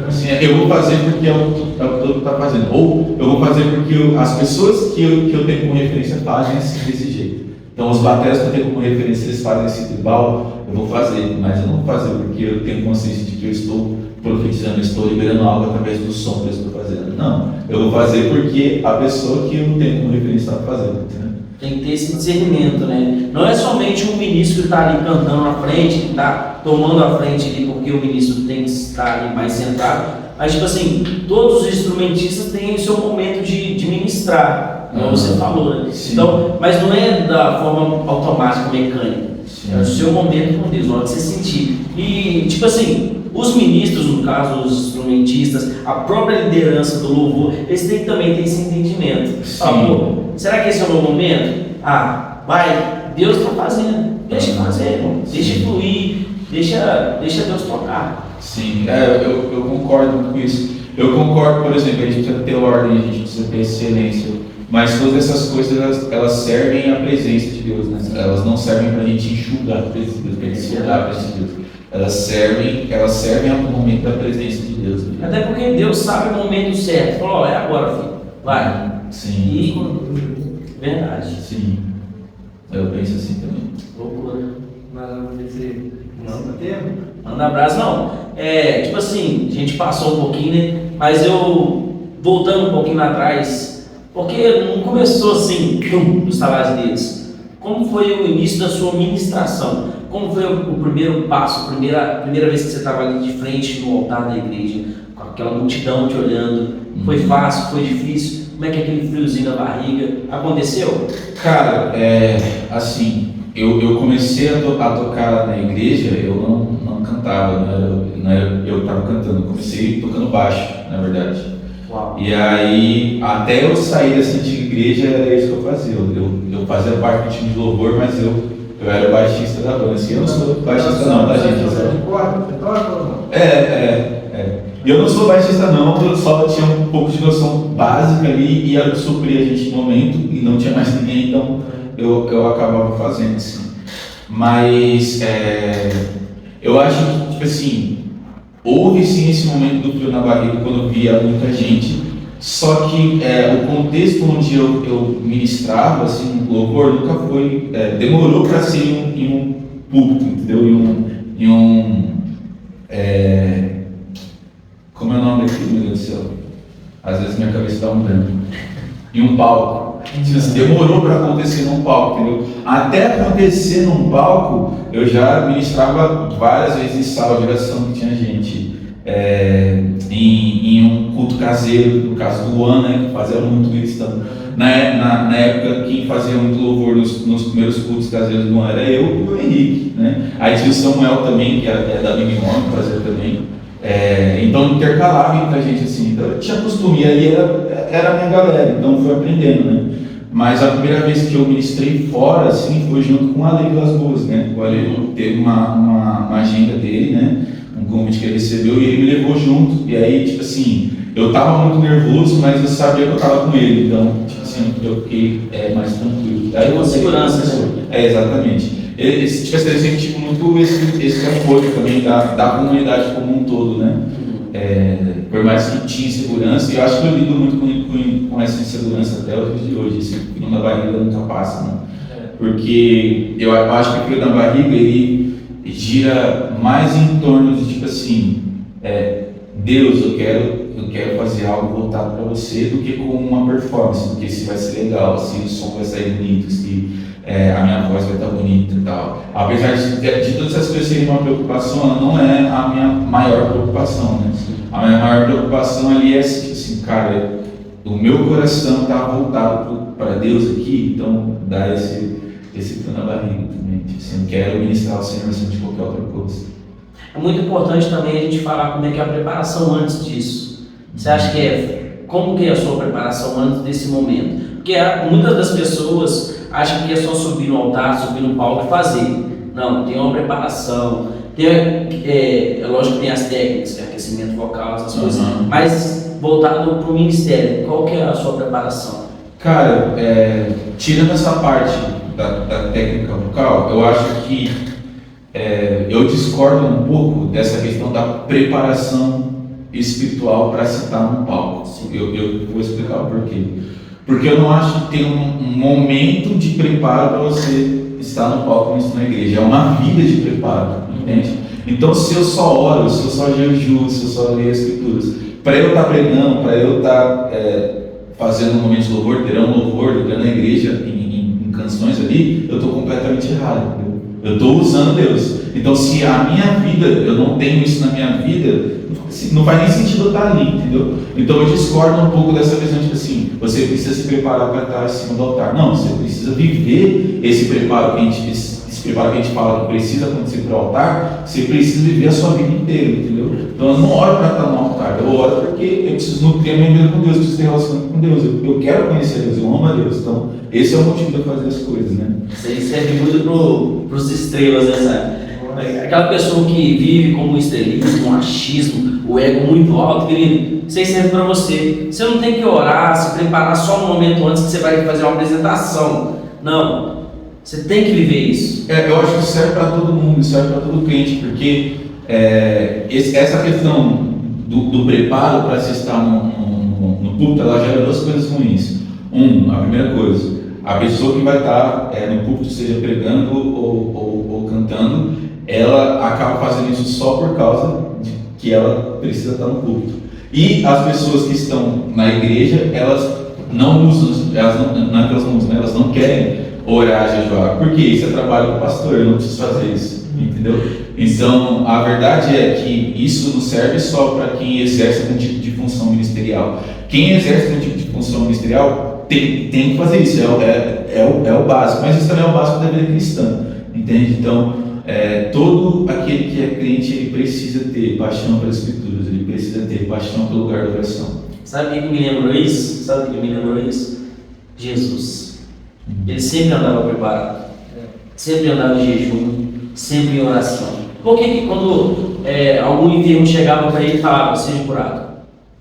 Assim, eu vou fazer porque é o que todo mundo está fazendo, ou eu vou fazer porque as pessoas que eu tenho como referência fazem desse jeito. Então, os bateras que eu tenho como referência, eles fazem esse tribal, eu vou fazer, mas eu não vou fazer porque eu tenho consciência de que eu estou profetizando, eu estou liberando algo através do som que eu estou fazendo. Não, eu vou fazer porque a pessoa que eu não tenho como referência está fazendo, entendeu? Tem que ter esse discernimento, né? Não é somente um ministro que está ali cantando na frente, que está tomando a frente ali, porque o ministro tem que estar ali mais sentado, mas tipo assim, todos os instrumentistas têm o seu momento de ministrar, como você falou, né? Então, mas não é da forma automática, mecânica. Sim. É o seu momento com Deus, na hora que você sentir. E tipo assim, os ministros, no caso, os instrumentistas, a própria liderança do louvor, eles têm que também ter esse entendimento. Será que esse é o meu momento? Vai, Deus está fazendo. Deixa fazer, irmão. Deixa fluir, deixa Deus tocar. Sim, eu concordo muito com isso. Eu concordo, por exemplo, a gente precisa ter ordem, a gente precisa ter excelência. Mas todas essas coisas, elas servem à presença de Deus, né? Elas não servem para a gente enxugar a presença de Deus, para a gente sugar a presença de Deus. Elas servem ao momento da presença de Deus. Né? Até porque Deus sabe o momento certo. Falou, é agora, filho. Vai. Sim. E... verdade. Sim. Eu penso assim também. Loucura. Mas vamos dizer, manda tempo? Manda abraço, não. Tipo assim, a gente passou um pouquinho, né? Mas eu, voltando um pouquinho lá atrás, porque não começou assim, nos trabalhos deles. Como foi o início da sua ministração? Como foi o primeiro passo, a primeira vez que você estava ali de frente no altar da igreja, com aquela multidão te olhando? Foi fácil, foi difícil? Como é que é aquele friozinho na barriga aconteceu? Cara, assim, eu comecei a tocar na igreja, eu não cantava, eu estava cantando, comecei tocando baixo, na verdade. Uau. E aí, até eu sair dessa antiga igreja, era isso que eu fazia. Eu fazia parte do time de louvor, mas eu era baixista da banda. Assim, eu não sou baixista não, tá, gente? Você toca ou não? E eu não sou baixista não, eu só tinha um pouco de noção básica ali e ia suprir a gente no momento, e não tinha mais ninguém, então eu acabava fazendo assim. Mas eu acho que, tipo assim, houve sim esse momento do frio na barriga quando eu via muita gente, só que o contexto onde eu ministrava, assim, o louvor nunca foi, demorou para ser em um púlpito, entendeu? Como é o nome daquilo, meu Deus do céu? Às vezes minha cabeça dá um branco. Em um palco. Demorou para acontecer num palco, entendeu? Até acontecer num palco, eu já ministrava várias vezes em sala de oração que tinha gente. Em um culto caseiro, no caso do Juan, né, que fazia muito isso. Na época, quem fazia muito louvor nos primeiros cultos caseiros do Juan era eu e o Henrique. Né? Aí tinha o Samuel também, que é da Mini One, que fazia também. Então intercalava entre a gente assim, então eu tinha costume, e aí era a minha galera, então fui aprendendo, né? Mas a primeira vez que eu ministrei fora, assim, foi junto com o Ale Vilas Boas, né? O Ale teve uma agenda dele, né? Um convite que ele recebeu e ele me levou junto, e aí, tipo assim, eu tava muito nervoso, mas eu sabia que eu tava com ele, então, tipo assim, eu fiquei mais tranquilo. Aí com segurança, né? Exatamente. Eu sempre tive muito esse apoio também da comunidade como um todo, né? Por mais que tinha insegurança, e eu acho que eu lido muito com essa insegurança até os dias de hoje. Esse frio na barriga nunca passa, né? Porque eu acho que o frio na barriga ele gira mais em torno de tipo assim, Deus, eu quero fazer algo voltado para você, do que com uma performance, porque se vai ser legal, se o som vai sair bonito, se a minha voz vai estar bonita e tal. Apesar de todas essas coisas serem uma preocupação, ela não é a minha maior preocupação, né? A minha maior preocupação ali é assim, cara, o meu coração está voltado para Deus aqui, então dá esse frio na barriga também. Assim, eu quero ministrar o Senhor acima de qualquer outra coisa. É muito importante também a gente falar como é que é a preparação antes disso. Você acha como que é a sua preparação antes desse momento? Porque muitas das pessoas acham que é só subir no altar, subir no palco e fazer. Não, tem uma preparação, lógico que tem as técnicas, aquecimento vocal, essas coisas, mas voltado para o ministério, qual que é a sua preparação? Cara, tirando essa parte da técnica vocal, eu acho que eu discordo um pouco dessa questão da preparação espiritual para se estar no palco. Eu vou explicar o porquê. Porque eu não acho que tem um momento de preparo para você estar no palco na igreja. É uma vida de preparo, entende? Então, se eu só oro, se eu só jejuo, se eu só leio as escrituras, para eu estar pregando, para eu estar fazendo um momento de louvor, terão louvor, tocando na igreja em canções ali, eu estou completamente errado, entendeu? Eu estou usando Deus. Então, se a minha vida, eu não tenho isso na minha vida, não faz nem sentido eu estar ali, entendeu? Então eu discordo um pouco dessa visão de assim, você precisa se preparar para estar acima do altar. Não, você precisa viver esse preparo que a gente fala que precisa acontecer para o altar, você precisa viver a sua vida inteira, entendeu? Então eu não oro para estar no altar, eu oro porque eu preciso nutrir a minha vida com Deus, eu preciso ter relacionamento com Deus, eu quero conhecer Deus, eu amo a Deus. Então esse é o motivo de eu fazer as coisas, né? Você serve muito para os estrelas, né? Aquela pessoa que vive como um estrelismo, um achismo, o ego muito alto, querido, isso aí serve para você. Você não tem que orar, se preparar só no momento antes que você vai fazer uma apresentação. Não, você tem que viver isso. Eu acho que serve para todo mundo, serve para todo crente, porque essa questão do preparo para se estar no púlpito, ela gera duas coisas ruins. A primeira coisa, a pessoa que vai estar no púlpito, seja pregando ou cantando, ela acaba fazendo isso só por causa de que ela precisa estar no púlpito. E as pessoas que estão na igreja, elas não usam, elas não querem orar, jejuar. Por quê? Isso é trabalho do pastor, eu não preciso fazer isso. entendeu? Então, a verdade é que isso não serve só para quem exerce algum tipo de função ministerial. Quem exerce algum tipo de função ministerial tem que fazer isso, é o básico, mas isso também é o básico da vida cristã, entende? Então, todo aquele que é crente, ele precisa ter paixão pelas Escrituras, ele precisa ter paixão pelo lugar da oração. Sabe o que me lembrou isso? Jesus. Ele sempre andava preparado, sempre andava em jejum, sempre em oração. Por que quando algum enfermo chegava para ele e falava, seja curado?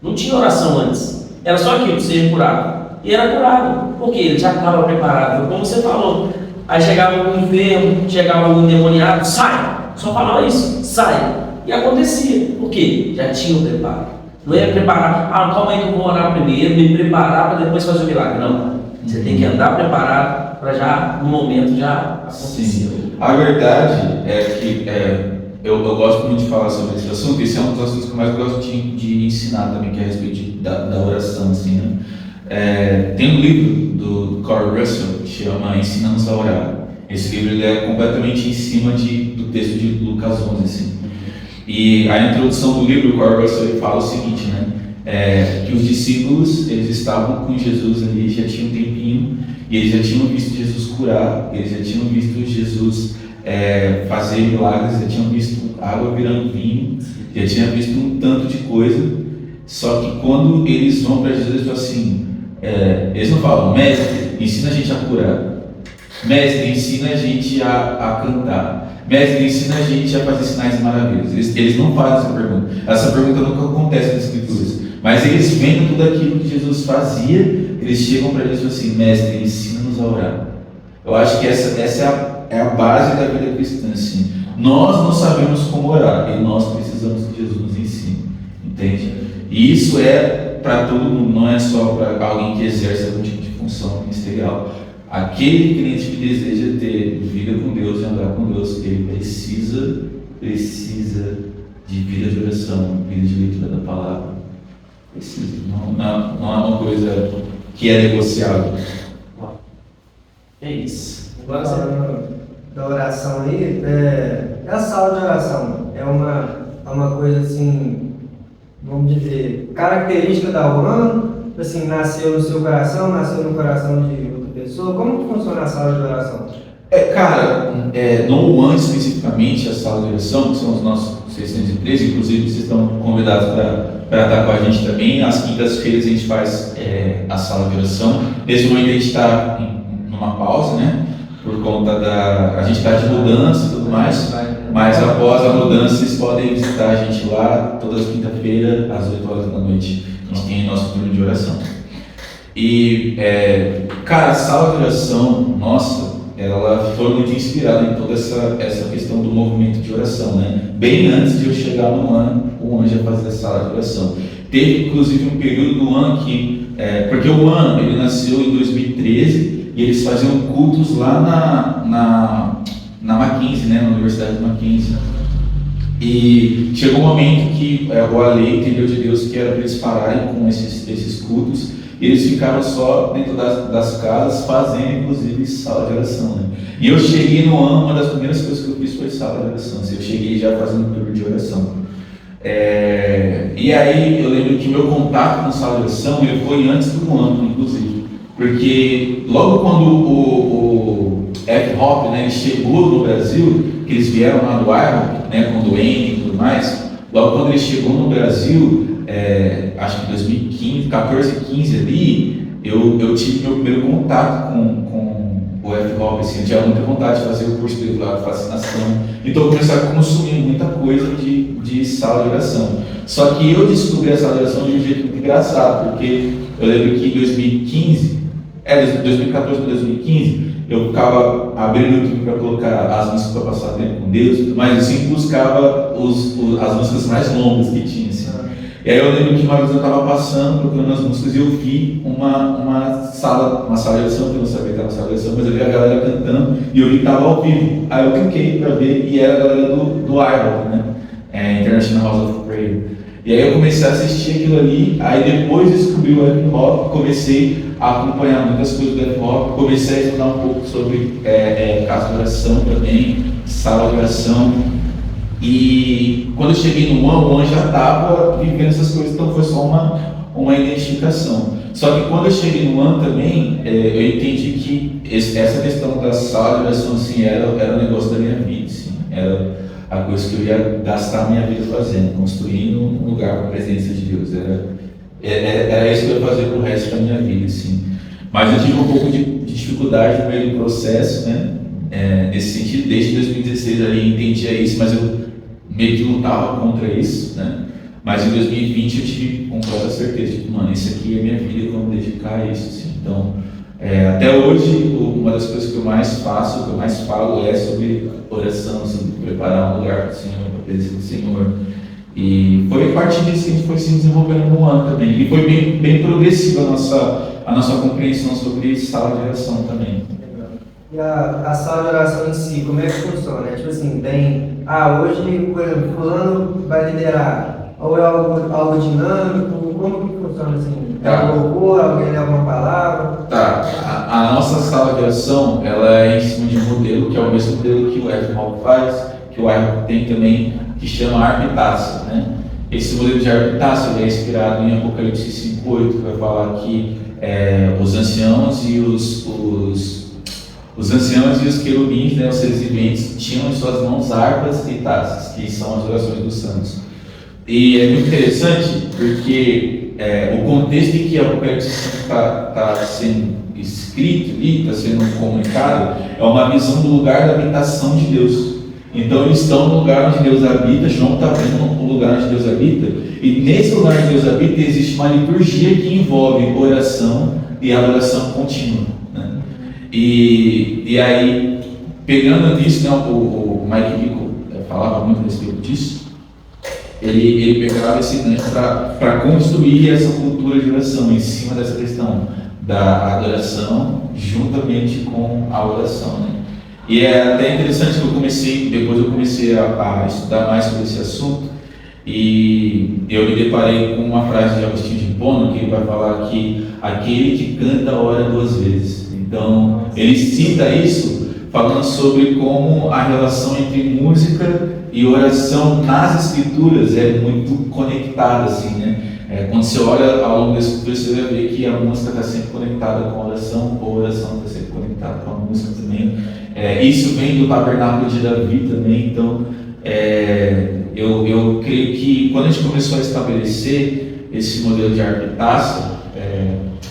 Não tinha oração antes, era só aquilo, seja curado. E era curado, porque ele já estava preparado, como você falou. Aí chegava algum enfermo, chegava algum endemoniado, sai! Só falava isso, sai! E acontecia, por quê? Já tinha o preparo. Não ia preparar, calma aí que eu vou orar primeiro, me preparar para depois fazer o milagre. Não, você tem que andar preparado para já, no momento, já acontecer. Sim. A verdade é que eu gosto muito de falar sobre esse assunto, esse é um dos assuntos que eu mais gosto de ensinar também, que é a respeito da oração, assim, né? Tem um livro do Carl Russell que chama Ensina-nos a Orar. Esse livro ele é completamente em cima do texto de Lucas 11, assim. E a introdução do livro, o Carl Russell ele fala o seguinte, né? Que os discípulos, eles estavam com Jesus ali, já tinha um tempinho, e eles já tinham visto Jesus curar, eles já tinham visto Jesus fazer milagres, já tinham visto água virando vinho, já tinham visto um tanto de coisa. Só que quando eles vão para Jesus, eles falam assim, eles não falam, mestre, ensina a gente a curar, mestre, ensina a gente a cantar, mestre, ensina a gente a fazer sinais e maravilhas. Eles não fazem essa pergunta nunca acontece nas Escrituras, mas eles vendo tudo aquilo que Jesus fazia, eles chegam para Jesus e falam assim, mestre, ensina-nos a orar. Eu acho que essa é a base da vida cristã, assim. Nós não sabemos como orar, e nós precisamos que Jesus nos ensine, entende? E isso é para todo mundo, não é só para alguém que exerce algum tipo de função ministerial. Aquele crente que deseja ter vida com Deus e andar com Deus, ele precisa de vida de oração, vida de leitura da palavra. Precisa, não é uma coisa que é negociável. É isso. Falando da oração aí, a sala de oração é uma coisa assim, vamos dizer, característica da UAM, assim, nasceu no seu coração, nasceu no coração de outra pessoa. Como que funciona a sala de oração? No UAN especificamente, a sala de oração, que são os nossos 613, inclusive vocês estão convidados para estar com a gente também. Às quintas-feiras a gente faz a sala de oração. Nesse momento a gente está numa pausa, né? Por conta a gente está de mudança e tudo mais, mas após a mudança vocês podem visitar a gente lá todas as quinta-feiras às 8 horas da noite. A gente tem nosso turno de oração. E, a sala de oração nossa, ela foi muito inspirada em toda essa questão do movimento de oração, né? Bem antes de eu chegar no ano, o AN já fazia a sala de oração. Teve inclusive um período do AN que, porque o AN ele nasceu em 2013 e eles faziam cultos lá na Mackenzie, né? Na Universidade de Mackenzie. E chegou um momento que o Ale entendeu de Deus que era para eles pararem com esses cultos, e eles ficaram só dentro das casas fazendo inclusive sala de oração, né? E eu cheguei no ano, uma das primeiras coisas que eu fiz foi sala de oração, assim, eu cheguei já fazendo turno de oração. E aí eu lembro que meu contato com sala de oração ele foi antes do ano, inclusive, porque logo quando o F-Hop, né, ele chegou no Brasil, que eles vieram lá do Iron, né, com o Duane e tudo mais, logo quando ele chegou no Brasil, acho que em 2015, 14, 15 ali, eu tive meu primeiro contato com o F-Hop, assim, eu tinha muita vontade de fazer o curso dele lá de fascinação, então eu comecei a consumir muita coisa de sala de oração. Só que eu descobri a sala de oração de um jeito muito engraçado, porque eu lembro que em 2015, 2014 para 2015, eu ficava abrindo o YouTube para colocar as músicas para passar tempo com Deus, mas eu sempre buscava as músicas mais longas que tinha, assim. E aí eu lembro que uma vez eu estava passando, procurando as músicas e eu vi uma sala de oração, que eu não sabia que era uma sala de oração, mas eu vi a galera cantando e eu vi que estava ao vivo. Aí eu cliquei para ver e era a galera do IROC, né? International House of Prayer. E aí eu comecei a assistir aquilo ali, aí depois descobri o F-Hop, comecei a acompanhar muitas coisas do F-Hop, comecei a estudar um pouco sobre casa de oração também, sala de oração. E quando eu cheguei no One, o One já estava vivendo essas coisas, então foi só uma identificação. Só que quando eu cheguei no One também, eu entendi que essa questão da sala de oração assim, era o negócio da minha vida, assim, era a coisa que eu ia gastar a minha vida fazendo, construindo um lugar para a presença de Deus. Era isso que eu ia fazer pro resto da minha vida, assim. Mas eu tive um pouco de dificuldade no meio do processo, né? Nesse sentido, desde 2016 ali eu entendia isso, mas eu meio que lutava contra isso, né? Mas em 2020 eu tive completa certeza de que, mano, isso aqui é minha vida, eu vou me dedicar a isso, assim. Então, até hoje, uma das coisas que eu mais faço, que eu mais falo é sobre oração, sobre preparar um lugar para o Senhor, para a presença do Senhor. E foi a partir disso que a gente foi se desenvolvendo no ano também. E foi bem progressiva a nossa compreensão sobre sala de oração também. E a sala de oração em si, como é que funciona? Tipo assim, hoje, por exemplo, fulano vai liderar, ou é algo dinâmico, como que funciona assim? É um louvor, alguém leva uma palavra? Tá, a nossa sala de oração, ela é em cima de um modelo, que é o mesmo modelo que o Edson Hall faz, que o Ayrton tem também, que chama Arpitácia, né? Esse modelo de Arpitácia é inspirado em Apocalipse 5:8, que vai falar que os anciãos e os anciãos e os querubins, né, os seres viventes, tinham em suas mãos harpas e taças, que são as orações dos santos. E é muito interessante porque o contexto em que Apocalipse 5 está sendo escrito ali, está sendo comunicado, é uma visão do lugar da habitação de Deus. Então eles estão no lugar onde Deus habita, João está vendo o lugar onde Deus habita, e nesse lugar onde Deus habita existe uma liturgia que envolve oração e adoração contínua, né? E aí, pegando nisso, né, o Mike Bickle falava muito a respeito disso, ele pegava esse gancho para construir essa cultura de oração em cima dessa questão da adoração juntamente com a oração, né? E é até interessante que depois eu comecei a estudar mais sobre esse assunto e eu me deparei com uma frase de Agostinho de Hipona que ele vai falar que aquele que canta ora 2 vezes. Então, ele cita isso falando sobre como a relação entre música e oração nas escrituras é muito conectada, assim, né? Quando você olha ao longo da escritura, você vai ver que a música está sempre conectada com a oração, ou a oração está sempre conectada com a música também. Isso vem do tabernáculo de Davi também, então eu creio que quando a gente começou a estabelecer esse modelo de arpitácia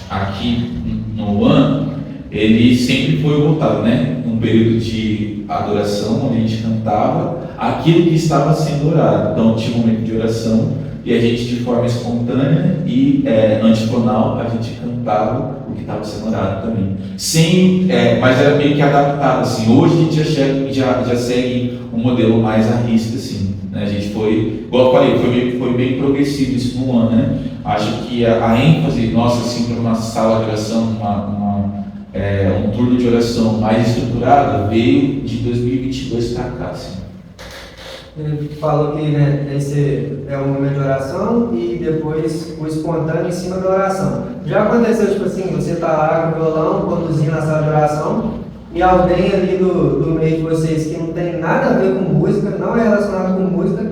aqui no ano, ele sempre foi voltado, né? Um período de adoração, onde a gente cantava aquilo que estava sendo orado. Então tinha um momento de oração e a gente, de forma espontânea e antifonal, a gente cantava o que estava sendo orado também. Mas era meio que adaptado, assim. Hoje a gente já segue um modelo mais à risca, assim, né? A gente foi, igual eu falei, foi bem progressivo isso no ano, né? Acho que a ênfase nossa, assim, para uma sala de oração, um turno de oração mais estruturado, veio de 2022 para cá, assim. Ele falou que, né, esse é um momento de oração e depois o espontâneo em cima da oração. Já aconteceu, tipo assim, você tá lá com o violão, conduzindo a sala de oração e alguém ali do meio de vocês que não tem nada a ver com música, não é relacionado com música,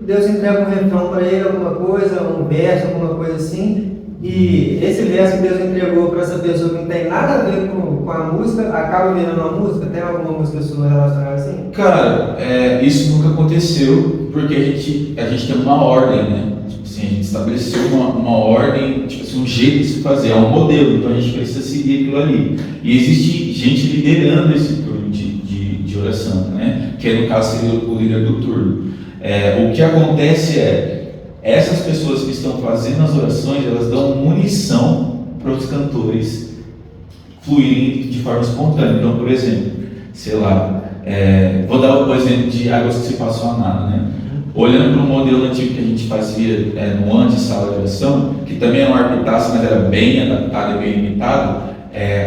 Deus entrega um refrão para ele, alguma coisa, um verso, alguma coisa assim, e esse verso que Deus entregou para essa pessoa que não tem nada a ver com a música, acaba virando uma música? Tem alguma música sua relacionada assim? Cara, isso nunca aconteceu, porque a gente tem uma ordem, né? Tipo assim, a gente estabeleceu uma ordem, tipo assim, um jeito de se fazer, é um modelo, então a gente precisa seguir aquilo ali. E existe gente liderando esse turno de oração, né? Que no caso seria o líder do turno. O que acontece essas pessoas que estão fazendo as orações, elas dão munição para os cantores fluírem de forma espontânea. Então, por exemplo, sei lá, vou dar o exemplo de Águas que se passam a nada, né? Olhando para o modelo antigo que a gente fazia no ano de sala de oração, que também era um arpitácio, mas era bem adaptado e bem limitado,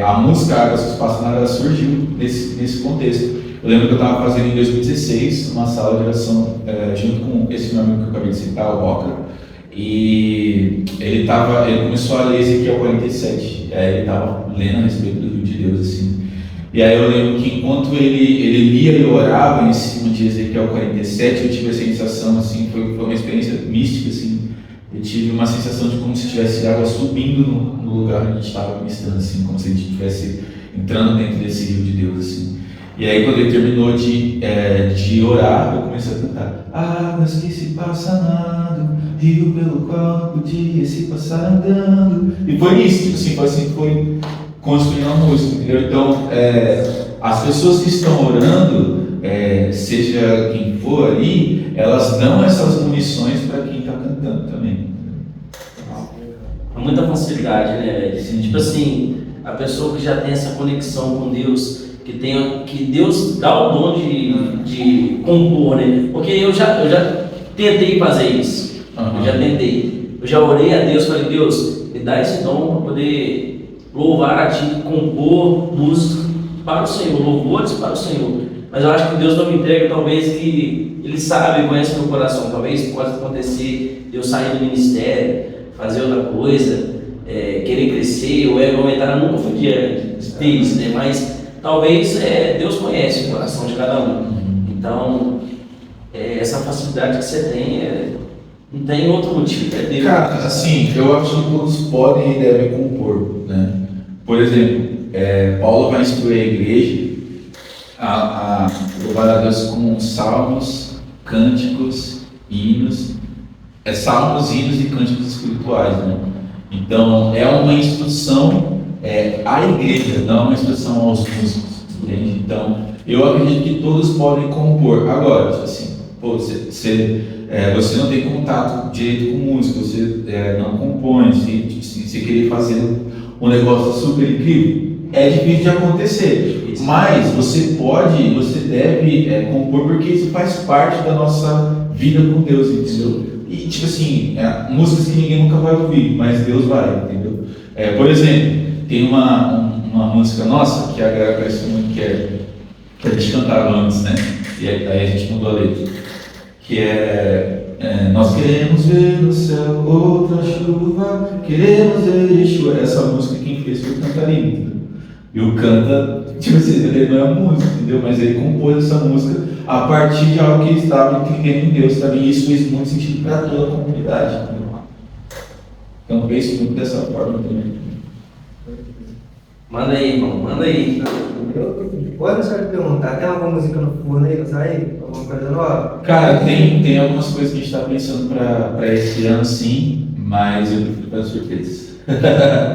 a música Águas que se passam a nada surgiu nesse contexto. Eu lembro que eu estava fazendo em 2016 uma sala de oração junto com esse meu amigo que eu acabei de citar, o Rocker, e ele começou a ler Ezequiel 47, ele estava lendo a respeito do Rio de Deus, assim, E aí eu lembro que enquanto ele lia e orava em cima de Ezequiel 47, eu tive a sensação, assim, foi uma experiência mística, assim, eu tive uma sensação de como se tivesse água subindo no lugar onde a gente estava ministrando, assim, como se a gente estivesse entrando dentro desse rio de Deus, assim. E aí quando ele terminou de orar, eu comecei a cantar: águas que se passa nado, rio pelo qual podia se passar andando. E foi isso, tipo assim, foi construindo uma música, entendeu? Então, as pessoas que estão orando, seja quem for ali, elas dão essas munições para quem está cantando também. Com muita facilidade, né, velho? Sim. Tipo assim, a pessoa que já tem essa conexão com Deus, que Deus dá o dom de compor, né? Porque eu já tentei fazer isso. Uhum. Eu já tentei. Eu já orei a Deus, falei: Deus, me dá esse dom para poder louvar a Ti, compor música para o Senhor, louvores para o Senhor. Mas eu acho que Deus não me entrega, talvez, que Ele sabe, conhece meu coração. Talvez possa acontecer de eu sair do ministério, fazer outra coisa, querer crescer, o ego aumentar. Eu nunca fui ter isso, né? Mas talvez Deus conhece o coração de cada um. Então, essa facilidade que você tem, não tem outro motivo, é Deus. Cara, assim, eu acho que todos podem e devem compor, né? Por exemplo, Paulo vai instruir a igreja a louvar a Deus com salmos, cânticos, hinos, salmos, hinos e cânticos espirituais, né? Então, é uma instrução à igreja, não uma instrução aos músicos, entende? Então, eu acredito que todos podem compor. Agora, tipo assim, você não tem contato direito com música, você não compõe, se querer fazer um negócio super incrível, é difícil de acontecer. Isso. Mas você deve compor, porque isso faz parte da nossa vida com Deus, entendeu? E tipo assim, músicas que ninguém nunca vai ouvir, mas Deus vai, entendeu? Por exemplo, tem uma música nossa que a galera conhece muito, que a gente cantava antes, né? E aí a gente mudou a letra, que nós queremos ver no céu outra chuva, queremos ver Yeshua. Essa música quem fez foi o Cantarino, entendeu? E o Canta, tipo assim, ele não é músico, entendeu? Mas ele compôs essa música a partir de algo que ele estava entendendo em Deus também. E isso fez muito sentido para toda a comunidade, entendeu? Então pense muito dessa forma também. Manda aí, irmão, manda aí. Pode deixar de perguntar, tem alguma música no forno aí, sair? Alguma coisa nova? Cara, tem algumas coisas que a gente está pensando para esse ano, sim, mas eu prefiro fazer surpresa.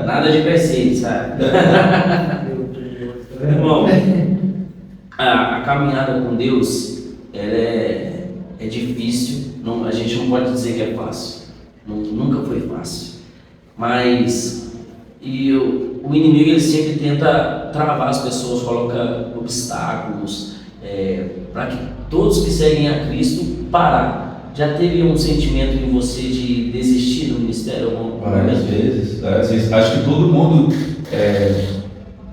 Nada de preciso, sabe? Irmão, a caminhada com Deus, ela é difícil, a gente não pode dizer que é fácil, nunca foi fácil, mas o inimigo ele sempre tenta travar as pessoas, coloca obstáculos para que todos que seguem a Cristo parar. Já teve um sentimento em você de desistir do ministério? Várias vezes. Acho que todo mundo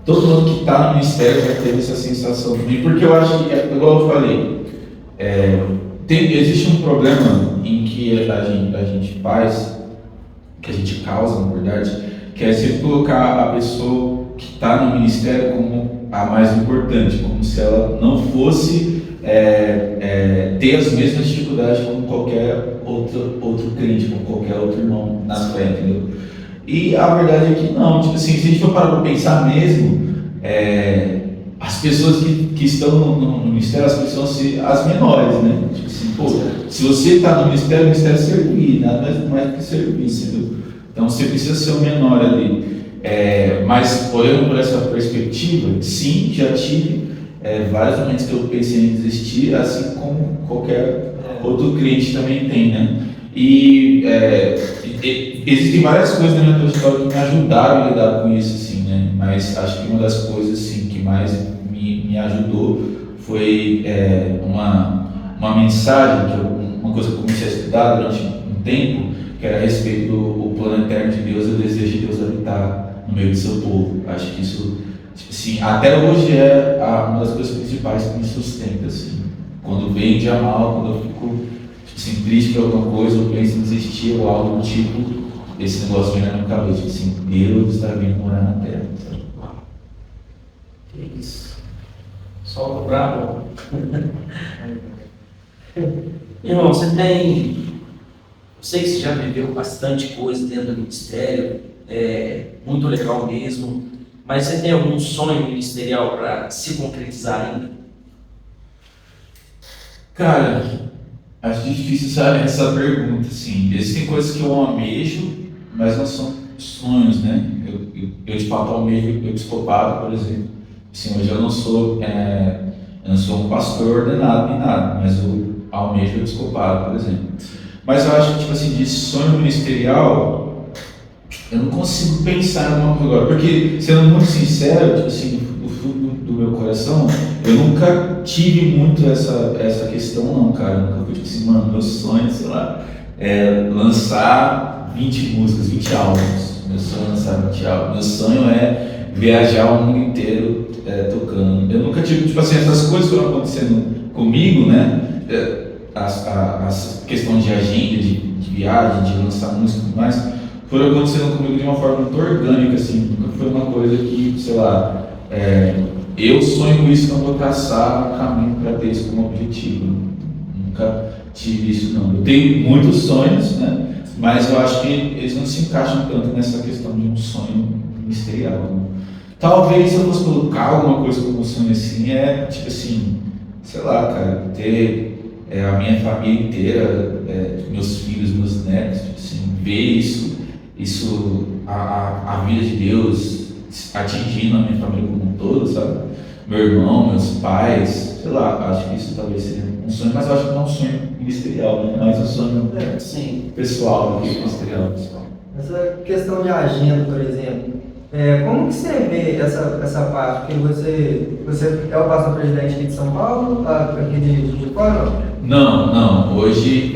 que está no ministério já teve essa sensação também, porque eu acho que, igual eu falei, existe um problema em que a gente faz, que a gente causa, na verdade, que é sempre colocar a pessoa que está no ministério como a mais importante, como se ela não fosse ter as mesmas dificuldades como qualquer outro crente, como qualquer outro irmão na fé, entendeu? E a verdade é que não, tipo assim, se a gente for parar para pensar mesmo, as pessoas que estão no ministério, elas precisam ser as menores, né? Tipo assim, pô, se você está no ministério, o ministério é servir, nada mais do que servir, entendeu? Então você precisa ser o menor ali. Mas olhando por essa perspectiva, sim, já tive vários momentos que eu pensei em desistir, assim como qualquer outro cliente também tem, né? E existem várias coisas na minha trajetória que me ajudaram a lidar com isso, assim, né? Mas acho que uma das coisas assim, que mais me ajudou foi uma mensagem, uma coisa que eu comecei a estudar durante um tempo, que era a respeito do plano eterno de Deus, o desejo de Deus habitar no meio do seu povo. Acho que isso, assim, até hoje é uma das coisas principais que me sustenta, assim. Quando vem dia mal, quando eu fico assim, triste por alguma coisa, eu penso em desistir ou algo do tipo, esse negócio vem na minha cabeça, assim, Deus está vindo morar na terra, sabe? Que isso. Solta o brabo. Irmão, você tem. Eu sei que você já viveu bastante coisa dentro do ministério, muito legal mesmo, mas você tem algum sonho ministerial para se concretizar ainda? Cara, acho difícil essa pergunta, assim. Existem coisas que eu almejo, mas não são sonhos, né? Eu de fato almejo o episcopado, por exemplo. Assim, hoje eu não sou um pastor ordenado nem nada, mas eu almejo o episcopado, por exemplo. Mas eu acho que, tipo assim, de sonho ministerial, eu não consigo pensar em uma coisa agora, porque, sendo muito sincero, tipo assim, no fundo do meu coração, eu nunca tive muito essa questão, não, cara. Eu nunca fui, tipo assim, mano, meu sonho, sei lá, é lançar 20 músicas, 20 álbuns. Meu sonho é lançar 20 álbuns. Meu sonho é viajar o mundo inteiro tocando. Eu nunca tive, tipo assim, essas coisas foram acontecendo comigo, né? A questão de agenda, de viagem, de lançar música e tudo mais, foram acontecendo comigo de uma forma muito orgânica, assim. Nunca foi uma coisa que, sei lá, eu sonho com isso, então vou traçar um caminho para ter isso como objetivo. Nunca tive isso, não. Eu tenho muitos sonhos, né? Mas eu acho que eles não se encaixam tanto nessa questão de um sonho ministerial. Né? Talvez se eu fosse colocar alguma coisa como sonho assim, tipo assim, sei lá, cara, ter a minha família inteira, meus filhos, meus netos, tipo assim, ver isso a vida de Deus atingindo a minha família como um todo, sabe? Meu irmão, meus pais, sei lá, acho que isso talvez seja um sonho, mas eu acho que não é um sonho ministerial, né? Mais um sonho pessoal do que ministerial. Essa questão de agenda, por exemplo, como que você vê essa parte? Porque você é o pastor presidente aqui de São Paulo, aqui de fora, não? Não. Hoje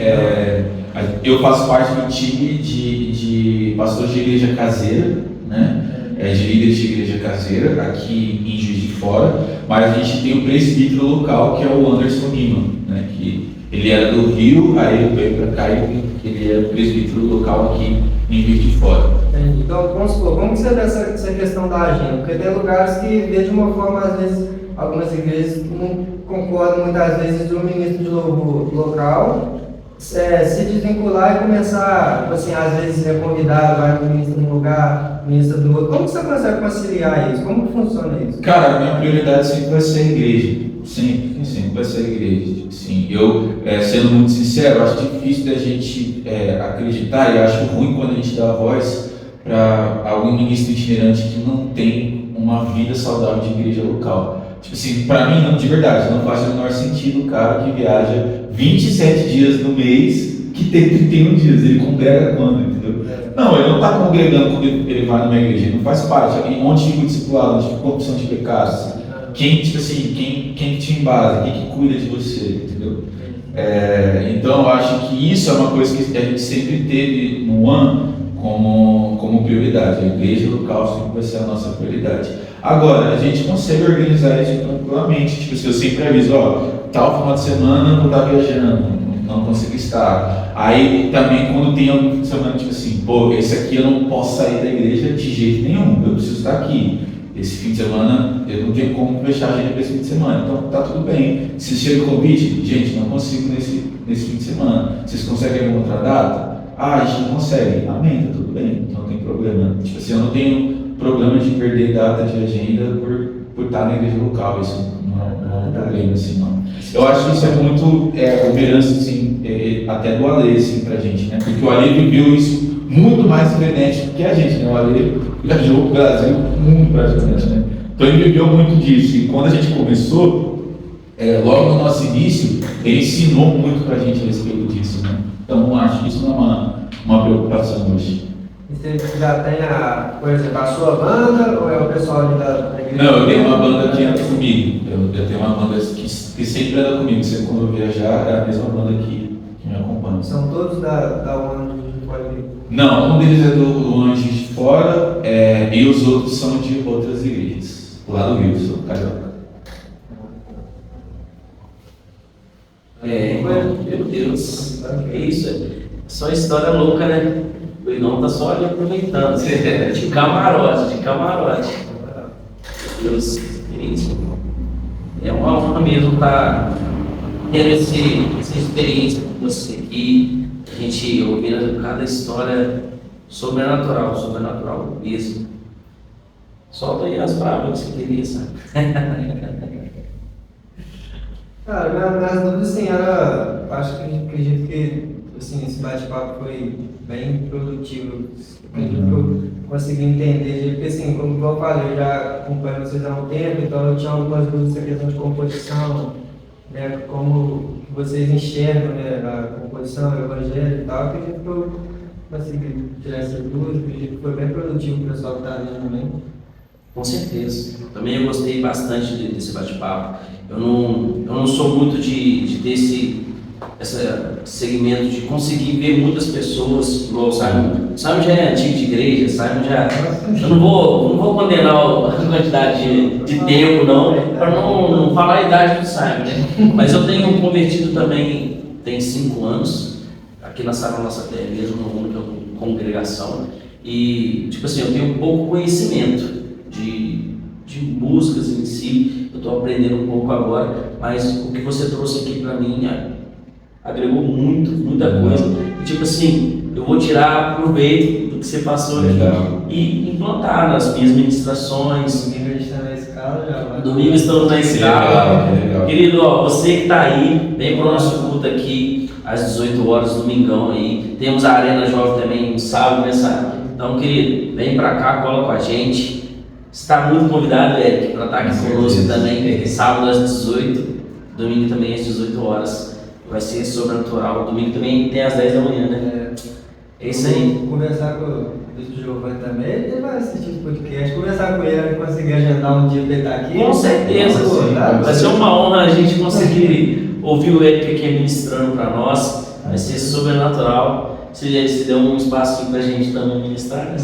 eu faço parte do time de pastores de igreja caseira, né? De líderes de igreja caseira, aqui em Juiz de Fora, mas a gente tem o presbítero local, que é o Anderson Lima, né? Que ele era do Rio, aí ele veio para cá e ele é o presbítero local aqui em Juiz de Fora. Entendi. Então, vamos supor, como que você vê essa questão da agenda? Porque tem lugares que vê de uma forma, às vezes, algumas igrejas não concordam muitas vezes do ministro de louvor local se desvincular e começar, tipo assim, às vezes é convidado, vai no ministro de um lugar, ministro do outro. Como que você consegue conciliar isso? Como que funciona isso? Cara, a minha prioridade sempre vai ser a igreja. Sempre vai ser a igreja. Tipo assim, eu, sendo muito sincero, acho difícil da gente acreditar e acho ruim quando a gente dá voz para algum ministro itinerante que não tem uma vida saudável de igreja local. Tipo assim, para mim, não, de verdade, não faz o menor sentido o cara que viaja 27 dias no mês, que tem 31 dias, ele congrega quando, entendeu? Não, ele não está congregando quando ele vai numa igreja, ele não faz parte. Onde fica o discipulado, onde fica a corrupção de pecados? Quem te embasa, quem que cuida de você, entendeu? Então, eu acho que isso é uma coisa que a gente sempre teve no ano como prioridade. A igreja local sempre vai ser a nossa prioridade. Agora, a gente consegue organizar isso tranquilamente. Tipo, se eu sempre aviso, tal final de semana não vou estar viajando, não consigo estar. Aí também quando tem algum fim de semana, tipo assim, esse aqui eu não posso sair da igreja de jeito nenhum, eu preciso estar aqui. Esse fim de semana eu não tenho como fechar a agenda para esse fim de semana, então tá tudo bem. Se chega o convite, gente, não consigo nesse fim de semana. Vocês conseguem alguma outra data? A gente não consegue. Amém, tá tudo bem, não tem problema. Tipo assim, eu não tenho problema de perder data de agenda por estar na igreja local, isso não é um problema, assim, não. Eu acho que isso é muito herança, assim, até do Ale, assim, pra gente, né? Porque o Ale viveu isso muito mais frenético que a gente, né? O Ale viajou o Brasil, o mundo praticamente, né? Então ele viveu muito disso, e quando a gente começou, logo no nosso início, ele ensinou muito pra gente a respeito disso, né? Então acho que isso não é uma preocupação hoje. Você já tem por exemplo, a sua banda ou é o pessoal ali da igreja? Não, eu tenho uma banda que anda comigo. Eu tenho uma banda que sempre anda comigo. Sempre quando eu viajar, é a mesma banda que me acompanha. São todos da Anjos de Fora? Não, um deles é do Anjos de Fora e os outros são de outras igrejas. Lá do Rio, sou carioca. Meu Deus, que isso? Só história louca, né? O Igão tá só ali aproveitando, de camarote. Deus, que isso? É uma honra mesmo estar tendo essa experiência com você aqui, a gente ouvindo cada história sobrenatural mesmo. Solta aí as palavras que você queria, sabe? Cara, minhas dúvidas, assim, acredito que, assim, esse bate-papo foi bem produtivo. Acredito que eu consegui entender, porque, assim, como eu falei, eu já acompanho vocês há um tempo, então eu tinha algumas dúvidas da questão de composição, né, como vocês enxergam, né, a composição, o evangelho e tal. Acredito que eu consegui tirar essas dúvidas, acredito que foi bem produtivo o pessoal que está vendo também. Com certeza. Também eu gostei bastante desse bate-papo. Eu não sou muito de ter esse segmento de conseguir ver muitas pessoas, igual o Simon. O Simon já é antigo de igreja, Simon já. Eu não vou condenar a quantidade de tempo, não, para não falar a idade do Simon, né? Mas eu tenho convertido também, tem 5 anos, aqui na Sala Nossa Terra mesmo, numa única congregação. E, tipo assim, eu tenho pouco conhecimento de músicas em si, eu estou aprendendo um pouco agora, mas o que você trouxe aqui para mim agregou muita coisa. E, tipo assim, eu vou tirar proveito do que você passou aqui e implantar nas minhas ministrações. Domingo a gente está na escala já. Domingo estamos na escala. Querido, ó, você que está aí, vem para o nosso culto aqui às 18 horas, domingão aí. Temos a Arena Jovem também, no sábado, né, sábado? Então, querido, vem para cá, cola com a gente. Está muito convidado, Eric, para estar aqui conosco também, sábado às 18, domingo também às 18 horas. Vai ser sobrenatural. Domingo também tem às 10 da manhã, né? É isso aí. Vou conversar com o Bispo Giovanni também, ele vai assistir o podcast, conversar com ele, conseguir agendar um dia para ele estar aqui. Com certeza, vai ser uma honra a gente conseguir ouvir o Eric aqui ministrando para nós. Vai ser sobrenatural. Se der um espacinho pra gente também ministrar, né?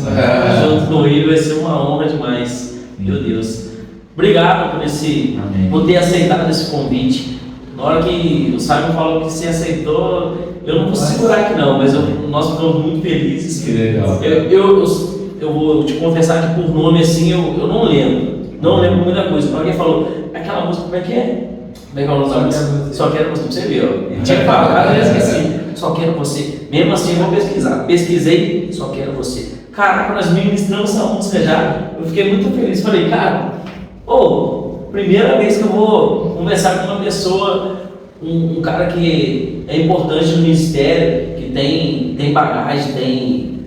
Junto com ele vai ser uma honra demais. Meu Deus. Obrigado por ter aceitado esse convite. Na hora que o Simon falou que você aceitou, eu não vou segurar aqui não, mas nós ficamos muito felizes. Que legal. Eu vou te confessar que por nome assim eu não lembro. Não lembro muita coisa. Alguém falou, aquela música, como é que é? Como é que é o nome da música? Só quero você. Você viu? Eu tinha falado, eu esqueci. Só quero você. Mesmo assim, eu vou pesquisar. Pesquisei, só quero você. Caraca, nós ministramos essa música já. Eu fiquei muito feliz. Falei, cara, primeira vez que eu vou conversar com uma pessoa, um cara que é importante no ministério, que tem bagagem, tem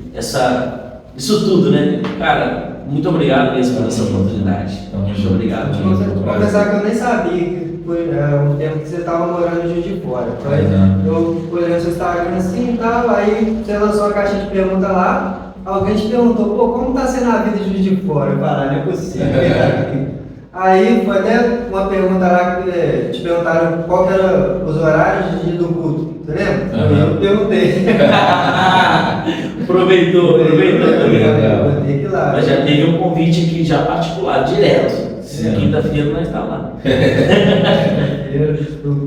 isso tudo, né? Cara, muito obrigado mesmo por essa oportunidade. Muito obrigado. Vou confessar que eu nem sabia que foi um tempo que você estava morando em Juiz de Fora. Eu fui olhando seu Instagram assim e tal, aí você lançou uma caixinha de pergunta lá, alguém te perguntou, como está sendo a vida de Juiz de Fora? Eu falei, não é possível. Aí foi até uma pergunta lá que te perguntaram qual eram os horários de do culto, você lembra? Eu perguntei. Aproveitou também. Vou ter que ir lá. Mas já teve um convite aqui já particular, direto. Quinta-feira nós estamos lá.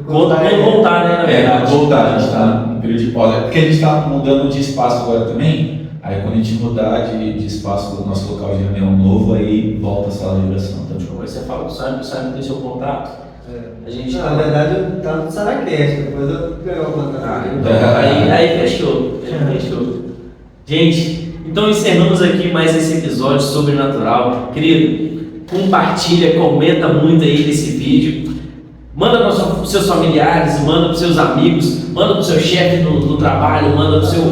Quando voltar, né? Na verdade. Voltar, a gente está no período de pós. Porque a gente está mudando de espaço agora também. Aí quando a gente mudar de espaço do nosso local de reunião novo, aí volta a sala de oração. Tá? Você fala com o Simon tem seu contato. A gente na verdade tá no Saracast, depois eu ganhei o contato. Então, aí fechou. Gente, então encerramos aqui mais esse episódio sobrenatural. Querido, compartilha, comenta muito aí nesse vídeo. Manda para os seus familiares, manda para os seus amigos, manda para o seu chefe do trabalho, manda para o seu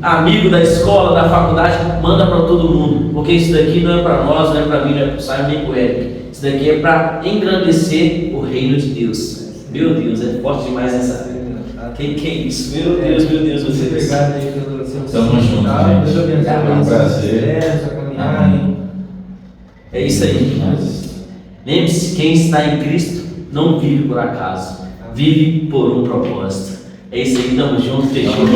amigo da escola, da faculdade, manda para todo mundo, porque isso daqui não é para nós, não é para mim, não é para o Simon nem para o Eric. Isso daqui é para engrandecer o reino de Deus. Meu Deus, é forte demais essa. Que é isso? Meu Deus. Obrigado aí pelo seu Tamo junto, gente. É um prazer. É isso aí. Lembre-se, quem está em Cristo não vive por acaso, vive por um propósito. É isso aí, tamo junto, fechou.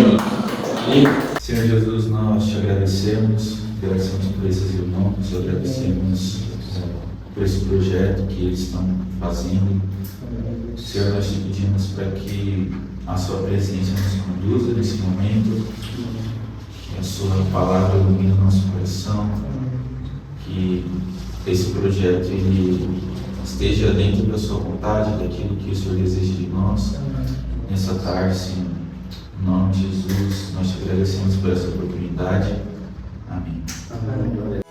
Senhor Jesus, nós te agradecemos por esses irmãos, agradecemos por esse projeto que eles estão fazendo. Senhor, nós te pedimos para que a sua presença nos conduza nesse momento, que a sua palavra ilumine o nosso coração, que esse projeto ele esteja dentro da sua vontade, daquilo que o Senhor deseja de nós. Nessa tarde, Senhor, em nome de Jesus, nós te agradecemos por essa oportunidade. Amém. Amém.